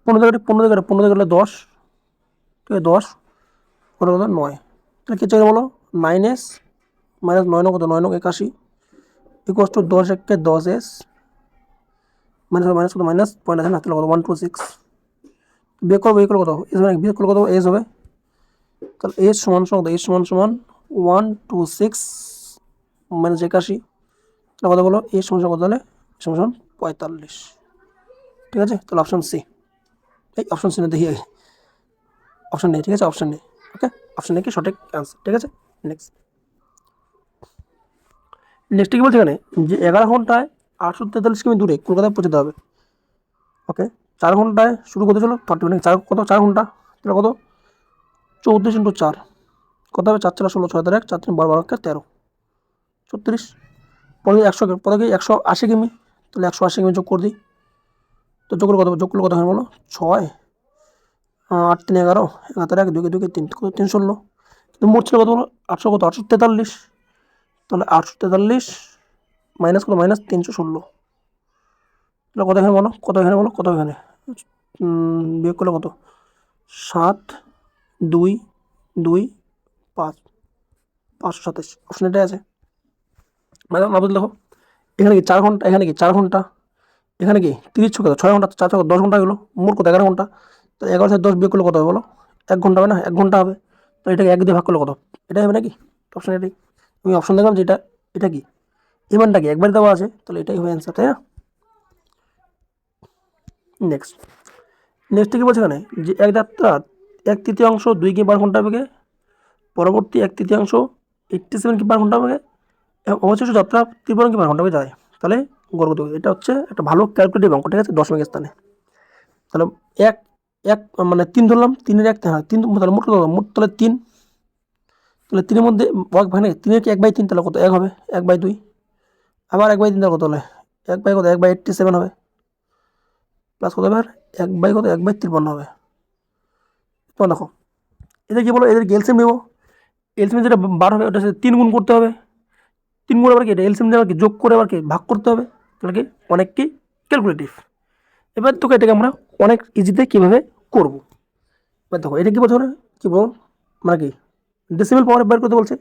15 দিয়ে কাটে, 15 দিয়ে কাটে, 15 দিয়ে গেলে 10, ঠিক আছে 10 কত কত 9। তাহলে কি চাই বলো, 9s মাইনাস 9 কত, 9 81 ইকুয়াল টু 10 1 10s মাইনাস কত, মাইনাস পয়েন্ট আছে না, তাহলে কত 126 বিয়োগ করবো, বিয়োগ করলে কত এস হবে, বিয়োগ করলে কত এস হবে। তাহলে এস সমান সমান, এস সমান সমান 126 মাইনাস 81, তাহলে কত বলো এস সমান কত, তাহলে সমান সমান 45, ঠিক আছে। তাহলে অপশন সি, এই অপশন সি না দেখি আগে, অপশন নেই, ঠিক আছে, অপশন নেই। ওকে, অপশন নেই কি সঠিক অ্যান্সার, ঠিক আছে। নেক্সট নেক্সট কি বলছে এখানে, যে 11 ঘন্টায় 843 কিমি দূরে কলকাতায় পৌঁছতে হবে। ওকে, 4 ঘন্টায় শুরু করতে চলো 30 মিনিট, 4 কত 4 ঘন্টা, তাহলে কত 34 ইন্টু 4 কত হবে, 4 4 16, 6 1 4 3 12 12 13, 34। পরে 100, পরে কি 180 কিমি, তাহলে 180 কিমি যোগ করে দিই। তো যোগ করলে কত, যোগ করলে কত হয় বলো, 6 8 3 11 11 1 2 2 3 কত 316। কিন্তু মোট ছিল কত বলো 800 কত 843, তাহলে 843 মাইনাস কত, মাইনাস 316, তাহলে কত এখানে বলো, কত এখানে বলো, কত এখানে বিয়োগ করলে কত 7 2 2 5 527, অপশন এটাই আছে। মানে না বুঝলে দেখো এখানে কি 4 ঘন্টা, এখানে কি 4 ঘন্টা, এখানে কি 30 ছক 6 ঘন্টা, 4 ছক 10 ঘন্টা গেলো, মোট কত 11 ঘন্টা। তো 11 থেকে 10 বিয়োগ করলে কত হবে বলো, 1 ঘন্টা হবে না, 1 ঘন্টা হবে। তো এটাকে 1 দিয়ে ভাগ করলে কত? এটাই হবে নাকি? অপশন এটাই। আমি অপশন দেখলাম যে এটা কি এই মানটা কি একবার দেওয়া আছে, তাহলে এটাই হবে অ্যান্সার, তাই না? নেক্সট কি বলছে এখানে যে এক যাত্রার 1/3 2 কি/ঘন্টা বেগে, পরবর্তী 1/3 87 কি/ঘন্টা বেগে এবং অবশিষ্ট যাত্রা 53 কি/ঘন্টা বেগে যায়, তাহলে গড় কত? এটা হচ্ছে একটা ভালো ক্যালকুলেটিভ অঙ্ক, ঠিক আছে, দশমিক স্থানে। তাহলে এক এক মানে 3 ধরলাম, 3-এর 1, হ্যাঁ 3, তাহলে মোট কত? মোট তাহলে 3, তাহলে 3-এর মধ্যে ভাগ 3-এর কি 1/3, তাহলে কত? 1 হবে, 1/2, আবার 1/3 তাহলে কত হলে 1/কত? 1/87 হবে, প্লাস কত হবে? 1/কত? 1/53 হবে। তো দেখো এদের কি বলো, এদের এলসিএম নেবো, এলসিএম যেটা 12 হবে ওটা 3 গুণ করতে হবে, 3 গুণ আবার কি এটা এলসিএম দিয়ে আবার কি যোগ করে আবার কি ভাগ করতে হবে, তাহলে কি অনেক কি ক্যালকুলেটিভ। এবার তোকে এটাকে আমরা অনেক ইজিতে কীভাবে করবো, এবার দেখো এটা কী বলছে কী বল মানে কি ডেসিমেল পাওয়ারে বের করতে বলছে,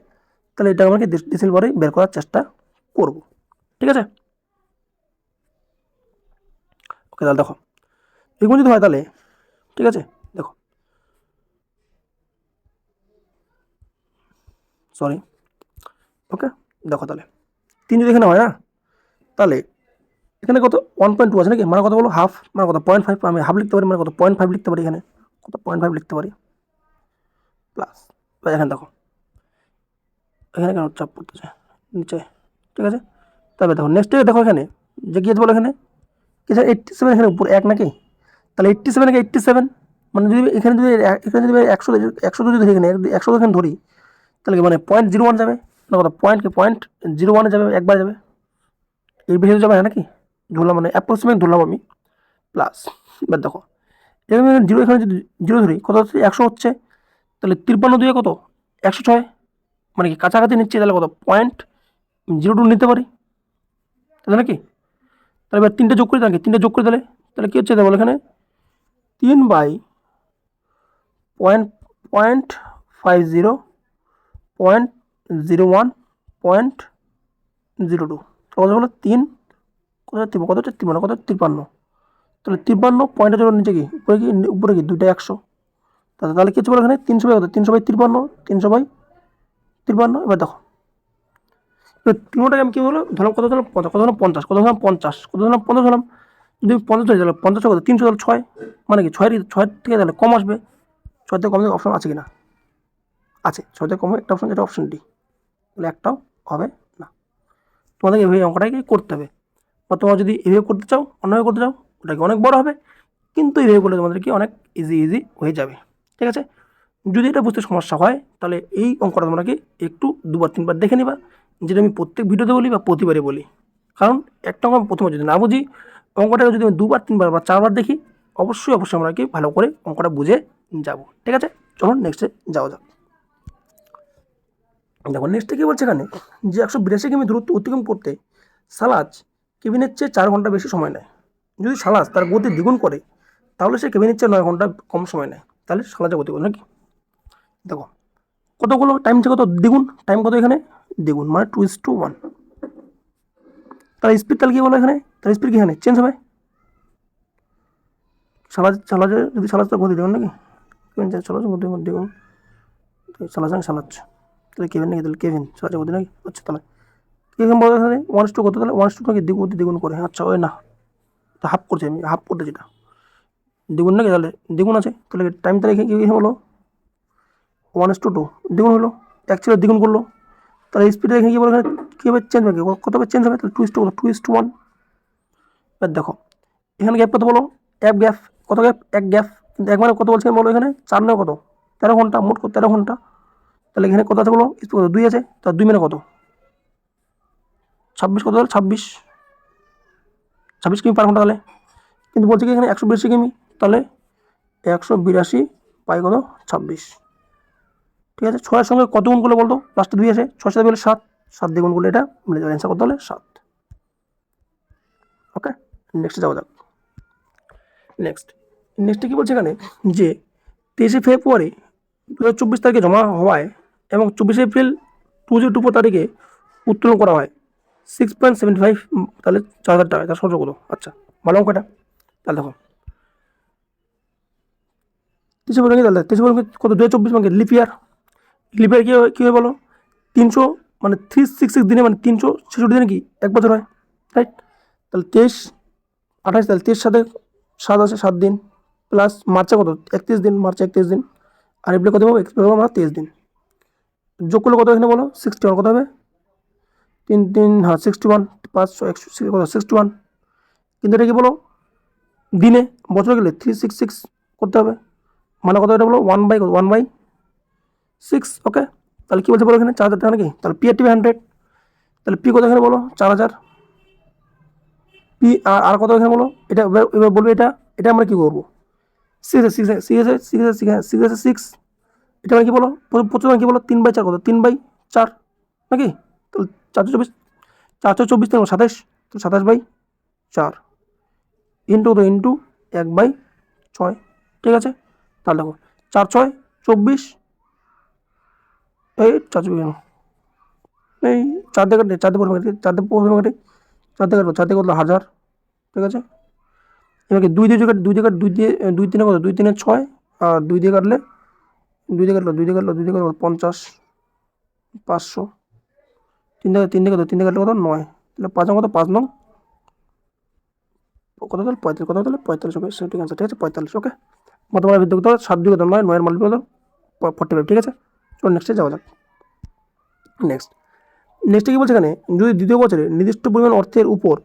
তাহলে এটা আমাকে ডেসিমেল পাওয়ারে বের করার চেষ্টা করব, ঠিক আছে। ওকে তাহলে দেখো এগুলো যদি হয় তাহলে ঠিক আছে, দেখো সরি ওকে দেখো তাহলে 3 যদি এখানে হয় না, তাহলে এখানে কত 1.2 আছে নাকি, মানে কত বলো হাফ, মানে কত 0.5, আমি হাফ লিখতে পারি, মানে কত 0.5 লিখতে পারি, এখানে কত 0.5 লিখতে পারি, প্লাস এখানে দেখো এখানে কেন চাপ পড়তেছে নিচে, ঠিক আছে। তবে দেখো নেক্সট দেখো এখানে যে কি আছে বলো এখানে কি 87 এখানে উপর 1 নাকি, তাহলে 87 কে 87 মানে যদি এখানে যদি 100 যদি ধরি, এখানে 100 এখানে ধরি, তাহলে কি মানে 0.01 যাবে না কত, .01 যাবে, একবার যাবে, এর বেশি যাবে না নাকি, ধরলাম মানে অ্যাপ্রক্সিমেট ধরলাম আমি, প্লাস এবার দেখো এখানে জিরো, এখানে যদি জিরো ধরি কত হচ্ছে 100 হচ্ছে, তাহলে 53 কত 106, মানে কি কাছাকাছি নিচ্ছে, তাহলে কত 0.02 নিতে পারি, তাহলে নাকি, তাহলে এবার 3টা যোগ করি, তাহলে 3টা যোগ করে তাহলে কী হচ্ছে বলো এখানে 3/.50, .01.02, কত বলো 3, কত হচ্ছে 53, তাহলে 53 পয়েন্টের জন্য নিচে কি উপরে কি দুইটা 100, তাহলে কি হচ্ছে বলো এখানে 300/কত, 300/53, 300/53। এবার দেখো এবার তিনটাকে আমি কী বলো ধরলাম, কত ধরলাম 50, কত ধরলাম 50, কত ধরলাম 50, কত ধরলাম 50 ধরলাম, যদি 50 ধরে তাহলে 50 কত 300, তাহলে 6, মানে কি 6 থেকে তাহলে কম আসবে, 6 থেকে কম অপশন আছে কি না, আছে, 6 থেকে কম একটা অপশন, যেটা অপশন ডি, তাহলে একটাও হবে না। তোমাদেরকে এভাবে অঙ্কটাকে করতে হবে, বা তোমরা যদি এভাবে করতে চাও, অন্যভাবে করতে চাও, ওটাকে অনেক বড় হবে, কিন্তু এইভাবে করলে তোমাদেরকে অনেক ইজি হয়ে যাবে, ঠিক আছে। যদি এটা বুঝতে সমস্যা হয় তাহলে এই অঙ্কটা তোমরা কি একটু 2-3 বার দেখে নিবা, যেটা আমি প্রত্যেক ভিডিওতে বলি বা প্রতিবারে বলি, কারণ একটা অঙ্ক প্রথমে যদি না বুঝি, অঙ্কটাকে যদি আমি 2-3 বার বা 4 বার দেখি, অবশ্যই আমরা কি ভালো করে অঙ্কটা বুঝে যাব, ঠিক আছে। চলুন নেক্সটে যাওয়া যাক। দেখো নেক্সটে কী বলছে এখানে যে 182 কিমি দূরত্ব অতিক্রম করতে সালাজ কেবিনের চেয়ে 4 ঘন্টা বেশি সময় নেয়, যদি সালাজ তার গতি দ্বিগুণ করে তাহলে সে কেবিনের চেয়ে 9 ঘন্টা কম সময় নেয়, তাহলে সালাজের গতি কত নাকি। দেখো কতগুলো টাইম কত দ্বিগুণ, টাইম কত এখানে দ্বিগুণ, মানে 2:1, তাহলে স্পিড তাহলে কী বলো এখানে, তাহলে স্পিড কি এখানে চেঞ্জ হবে, সালাজে যদি সালাজ তার গতি দ্বিগুণ নাকি, সালাজ গতি দ্বিগুণ, সালাজ তাহলে কেভিন নাকি, তাহলে কেভিন সালাজের গতি নাকি, আচ্ছা তাহলে কেভিন বলা এখানে 1:2 কত, তাহলে 1:2 নাকি দ্বিগুণ করে, আচ্ছা ওই না হাফ করছি আমি, হাফ করতে যেটা দ্বিগুণ নাকি, তাহলে দ্বিগুণ আছে, তাহলে টাইম তাহলে কী হলো 1:2 দ্বিগুণ হলো, এক ছিল দ্বিগুণ করলো, তাহলে স্পিডে এখানে কী বলো এখানে কীভাবে চেঞ্জ হবে, কত হবে চেঞ্জ হবে, তাহলে 2:1। এবার দেখো এখানে গ্যাপ কত বলো, গ্যাপ কত, এক গ্যাপ, কিন্তু এক মানে কত বলছে বলো এখানে 4 নয় কত 13 ঘন্টা, মোট 13 ঘন্টা, তাহলে এখানে কত আছে বলো স্পিড কত 2 আছে, তার 2 মানে কত 26, কত তাহলে 26 কিমি/ঘন্টা, তাহলে কিন্তু বলছে কি এখানে 182 কিমি, তাহলে 182 কত 26, ঠিক আছে। 6-এর সঙ্গে কত গুণ করলে বলতো, লাস্টে 2 আছে, 6 সাথে বলে 7, 7 দিয়ে গুণ করলে এটা মিলে যাবে, অ্যান্সার কত হলে 7। ওকে নেক্সট যাওয়া যাক। নেক্সটে কি বলছে এখানে যে 23শে ফেব্রুয়ারি 2024 তারিখে জমা হওয়ায় এবং 24শে এপ্রিল 2024 তারিখে উত্তোলন করা হয় 6.75, তাহলে 4,000 টাকা, তার সহজ কত, আচ্ছা ভালো অঙ্কটা। তাহলে দেখো 23শে ফেব্রুয়ারি, তাহলে 23শে ফেব্রুয়ারি কত 2024 মানে লিপ ইয়ার, লিপের কী হয় বলো, 300 মানে 366 দিনে, মানে 366 দিনে কি 1 বছর হয়, রাইট? তাহলে 23 28, তাহলে 23 সাথে 7 আছে, 7 দিন, প্লাস মার্চে কত 31 দিন, মার্চে 31 দিন, আর এপ্রিলে কত পাবো, এপ্রিলে পাবো আমরা 23 দিন। যোগ করলে কত এখানে বলো, 61 কত হবে, 3 হ্যাঁ 61, 5 কত 61, কিন্তু এটা কি বলো দিনে, বছর গেলে 366 করতে হবে, মানে কত এটা বলো 1/6। ওকে, তাহলে কী বলছে বলো এখানে 4,000 টাকা নাকি, তাহলে পি আর টি 100, তাহলে পি কত এখানে বলো 4,000, পি আর কত এখানে বলো, এটা এবার বলবে এটা, এটা আমরা কী করবো, 6 এটা মানে কি বলো, প্রথমে কি বলো 3/4 কত 3/4 নাকি, তাহলে 424 থেকে 27, তো 27/4 ইন্টু কত ইন্টু 1/6, ঠিক আছে? তাহলে দেখো 4 6 24, এই 4 এই 4 দিয়ে কাটে, 4 দিয়ে প্রথমে কাটে, 4 দিয়ে প্রথমে কাটে, 4 দিয়ে কাটবো, 4 দিয়ে কত 1000, ঠিক আছে? এবার কি 2 দিয়ে কাটে, 2 দিয়ে কাটে, 2 দিয়ে 2 3 কত 2 3 6, আর 2 দিয়ে কাটলে 2 দিয়ে কাটলো 2 দিয়ে কাটলো 2 দিয়ে কাটলো 50, 500, 3 দিয়ে কত 3 দিয়ে কাটলে কত 9, তাহলে 5 কত 5 নং কত তাহলে 45, কত তাহলে 45 হবে সঠিক আনসার, ঠিক আছে 45। ওকে, মধ্যমানের ভিত্তি কত 7 দিয়ে কত 9, 9 মাল্টিপ্লাই কত 45, ঠিক আছে? চলো নেক্সটে যাওয়া যাক। নেক্সটে কী বলছে এখানে, যদি দ্বিতীয় বছরে নির্দিষ্ট পরিমাণ অর্থের উপর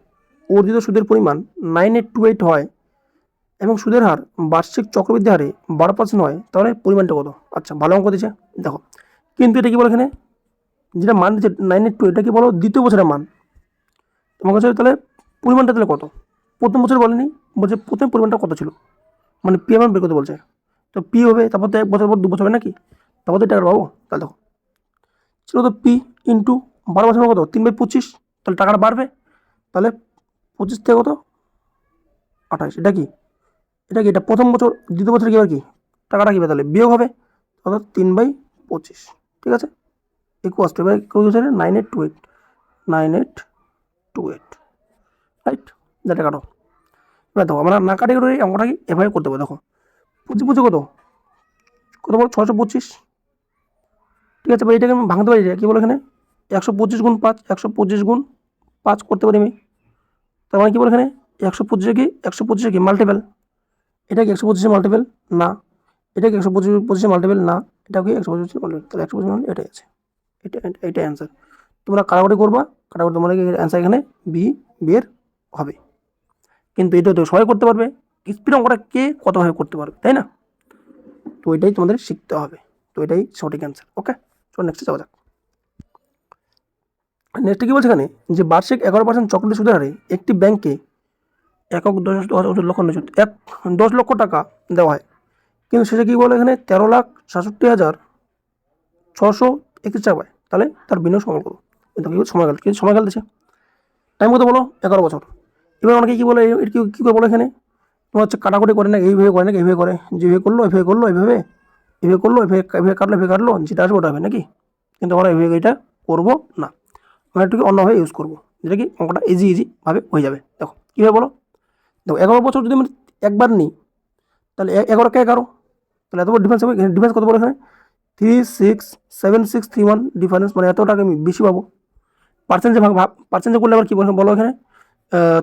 অর্জিত সুদের পরিমাণ 9828 হয় এবং সুদের হার বার্ষিক চক্রবৃদ্ধি হারে 12% হয়, তাহলে পরিমাণটা কত? আচ্ছা, ভালো অঙ্ক দিচ্ছে, দেখো কিন্তু এটা কি বলো এখানে, যেটা মান দিচ্ছে 982, এটা কি বলো দ্বিতীয় বছরের মান, তোমার কাছে তাহলে পরিমাণটা তাহলে কত, প্রথম বছর বলেনি, বলছে প্রথম পরিমাণটা কত ছিল, মানে পি অ্যামাউন্ট বের করতে বলছে, তো পি হবে, তারপর তো 1 বছর পর 2 বছর হবে নাকি, তারপর তো টাকা পাবো, তাহলে দেখো ছিল তো পি ইন্টু 12 বছর কত 3/25, তাহলে টাকাটা বাড়বে, তাহলে 25 থেকে কত 28, এটা কি এটা প্রথম বছর, দ্বিতীয় বছর কি আর কি টাকাটা কী হবে, তাহলে বিয়োগ হবে, অর্থাৎ 3/25, ঠিক আছে? ইকুয়াস টু, এবার কেউ 9828, 9828, রাইট? যেটা কাটো, এবার দেখো আমরা না কাটে করে অঙ্কটা কি এভাবে করতে পারবো, দেখো 25 কত কত বলো 625, ঠিক আছে? এবার এটাকে আমি ভাঙতে পারি, কী বলো এখানে 125 গুণ 5, 125 গুণ 5 করতে পারি আমি, তার মানে কী বলো এখানে 125 কি মাল্টিপল, এটা কি 125 মাল্টিপল না, এটা কি 125 মাল্টিপল না, এটা কি 125 মাল্টিপল, তাহলে 125 মানে এটাই আছে, এটা অ্যান্সার। তোমরা কাটাকুটি করবা, কাটাকুটি তোমার অ্যান্সার এখানে বি বের হবে, কিন্তু এটা তো সবাই করতে পারবে, স্পিড অঙ্কটা কে কতভাবে করতে পারবে, তাই না? তো এটাই তোমাদের শিখতে হবে, তো এটাই সঠিক অ্যান্সার। ওকে, চলো নেক্সটে যাওয়া যাক। নেক্সটে কী বলছে এখানে, যে বার্ষিক 11% চক্রবৃদ্ধি সুদের হারে একটি ব্যাংকে 10 লক্ষ টাকা দেওয়া হয়, কিন্তু শেষে কী বলে এখানে 13,67,631 টাকা পায়, তাহলে তার বিনিয়োগ সময় কত, কিন্তু কী সময়কাল, কিন্তু সময়কাল দিচ্ছে, টাইম কত বলো 11 বছর। এবার অনেকে কী বলে, কী করে বলো এখানে, তোমার হচ্ছে কাটাকুটি করে না, এইভাবে করে নাকি, এইভাবে করে, যেভাবে করলো এইভাবে করলো, এইভাবে করলো, এভাবে কাটলো, যেটা আসবে ওটা হবে নাকি, কিন্তু আমরা এইভাবে এটা করবো না, আমরা একটু অন্যভাবে ইউজ করবো, যেটা কি অঙ্কটা ইজিভাবে হয়ে যাবে। দেখো কীভাবে বলো, দেখো 11 বছর যদি আমি একবার নিই, তাহলে 11 তাহলে এত বড় ডিফারেন্স হবে, এখানে ডিফারেন্স কত বলো এখানে 367631 ডিফারেন্স, মানে এত টাকা আমি বেশি পাবো। পার্সেন্টেজ পার্সেন্টেজ করলে আবার কী বলো এখানে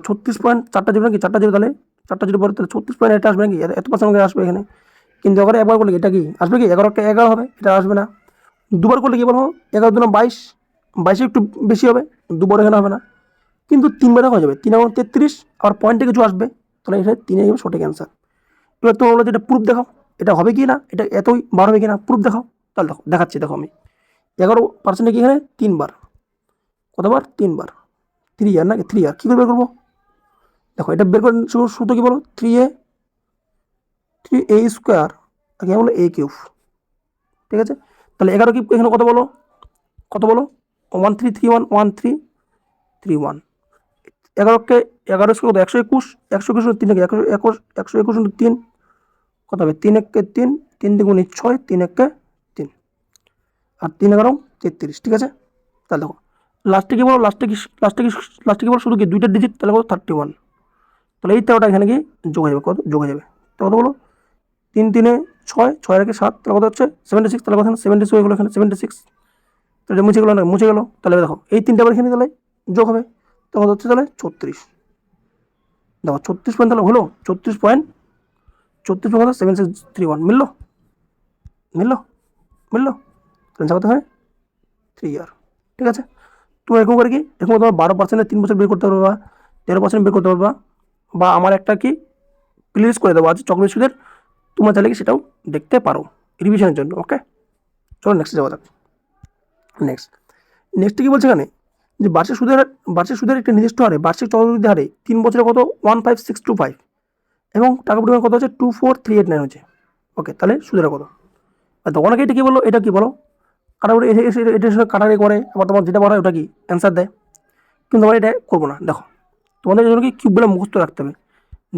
36.4টা জিরো নাকি, 4টা জিরো, তাহলে 4টা জিরো পরে তাহলে 36.8 আসবে নাকি, এত পার্সেন্ট আসবে এখানে, কিন্তু একবার করলে এটা কি আসবে কি 11 হবে, এটা আসবে না। দুবার করলে কি বলবো 11 2 22, 22 একটু বেশি হবে, দুবার এখানে হবে না, কিন্তু 3বারে হয়ে যাবে, 3 এবং 33, আবার পয়েন্টে কিছু আসবে, তাহলে এটা 3 সঠিক অ্যান্সার। এবার তোমরা বলো যেটা প্রুফ দেখাও, এটা হবে কি না, এটা এতই বার হবে কি না, প্রুফ দেখাও, তাহলে দেখো দেখাচ্ছি, দেখো আমি 11% কি এখানে 3বার, কতবার 3বার, 3 নাকি 3 কী করে বের করবো, দেখো এটা বের করে সূত্র কী বলো 3a স্কোয়ার, আর কি বলো a কিউব, ঠিক আছে? তাহলে 11 কিউব এখানে কত বলো 1331, 11কে 11 স্কোয়ার 121, 121 3 নাকি 121 3 কত হবে 3 1 3, 3 2 6, 3 1 3, আর 3 11 33, ঠিক আছে? তাহলে দেখো লাস্টে কি বলো, লাস্টে কি বলো শুধু কি 2টা ডিজিট, তাহলে কত 31, তাহলে এই তেরোটা এখানে কি যোগ হয়ে যাবে, কত যোগ হয়ে যাবে, তো কত বলো তিন তিনে ছয়, ছয় রেখে 7, তাহলে কত হচ্ছে 76, তাহলে কথা 76 হয়ে গেলো এখানে 76, তাহলে মুছে গেলো না, মুছে গেলো, তাহলে দেখো এই তিনটা আবার এখানে তাহলে যোগ হবে, তো কত হচ্ছে তাহলে 36, দেখো 36 পয়েন্ট তাহলে হলো 36.7631 মিললো, মিললো, মিললো, তাহলে কত হয় 3 ইয়ার। ঠিক আছে, তুমি এরকম করে কি এরকম তোমার 12% 3 বছর বের করতে পারবা, 13% বের করতে পারবা, বা আমার একটা কি প্লেলিস্ট করে দেবো আছে চক্রবৃদ্ধি সুদের, তোমরা চাইলে কি সেটাও দেখতে পারো রিভিশনের জন্য। ওকে, চলো নেক্সট যাওয়া যাক। নেক্সট কি বলছে এখানে, যে বার্ষিক সুদের একটা নির্দিষ্ট হারে বার্ষিক চক্রবৃদ্ধি হারে 3 বছরে কত 15625 এবং টাকা পরিমাণ কত হচ্ছে 24389 হচ্ছে। ওকে, তাহলে সুদের কত, আর অনেকে এটা কি বলো, এটা কি বলো কাটাকুটি, এটার সঙ্গে কাটাকুটি করে, আবার তোমার যেটা বলা হয় ওটা কি অ্যান্সার দেয়, কিন্তু আমরা এটা করবো না। দেখো তোমাদের জন্য কি কিউবগুলো মুখস্থ রাখতে হবে।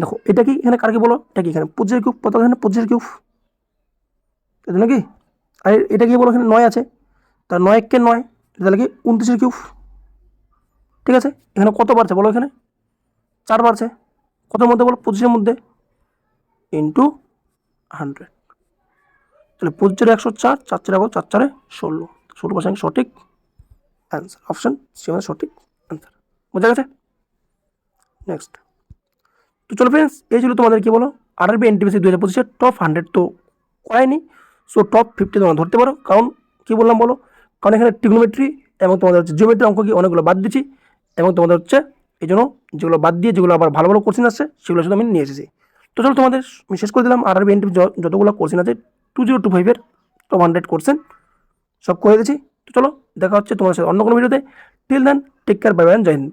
দেখো এটা কি এখানে কার কি বলো, এটা কি এখানে 25 কিউব, কত এখানে 25 কিউব, তাই নাকি, আর এটা কি বলো এখানে 9 আছে, তার 9 কে 9, তাহলে কি 29 কিউব। ঠিক আছে, এখানে কত বাড়ছে বলো, এখানে 4 বাড়ছে, কতর মধ্যে বলো 25-এর মধ্যে ইন্টু 100, তাহলে 25 104, 4 4 4 4 16, 16% সঠিক অ্যান্সার, অপশন সি মানে সঠিক অ্যান্সার। বোঝা গেছে। নেক্সট, তো চলো ফ্রেন্ডস, এই ছিল তোমাদের কি বলো আরআরবি এনটিপিসি 2025 টপ 100 তো করায়নি, সো টপ 50 তোমরা ধরতে পারো, কারণ কি বললাম বলো, কারণ এখানে ট্রিগনোমেট্রি এবং তোমাদের হচ্ছে জিওমেট্রি অঙ্ক কি অনেকগুলো বাদ দিচ্ছি, এবং তোমাদের হচ্ছে এই জন্য যেগুলো বাদ দিয়ে যেগুলো আবার ভালো ভালো কোশ্চেন আসছে সেগুলো শুধু আমি নিয়ে এসেছি। তো চলো তোমাদের আমি শেষ করে দিলাম আরআরবি এনটিপি যতগুলো কোশ্চেন আছে 2025-এর টপ 100 কোশ্চেন সব করে দিয়েছি। তো চলো দেখা হচ্ছে তোমার সাথে অন্য কোনো ভিডিওতে, till then take care, bye bye, Jai Hind.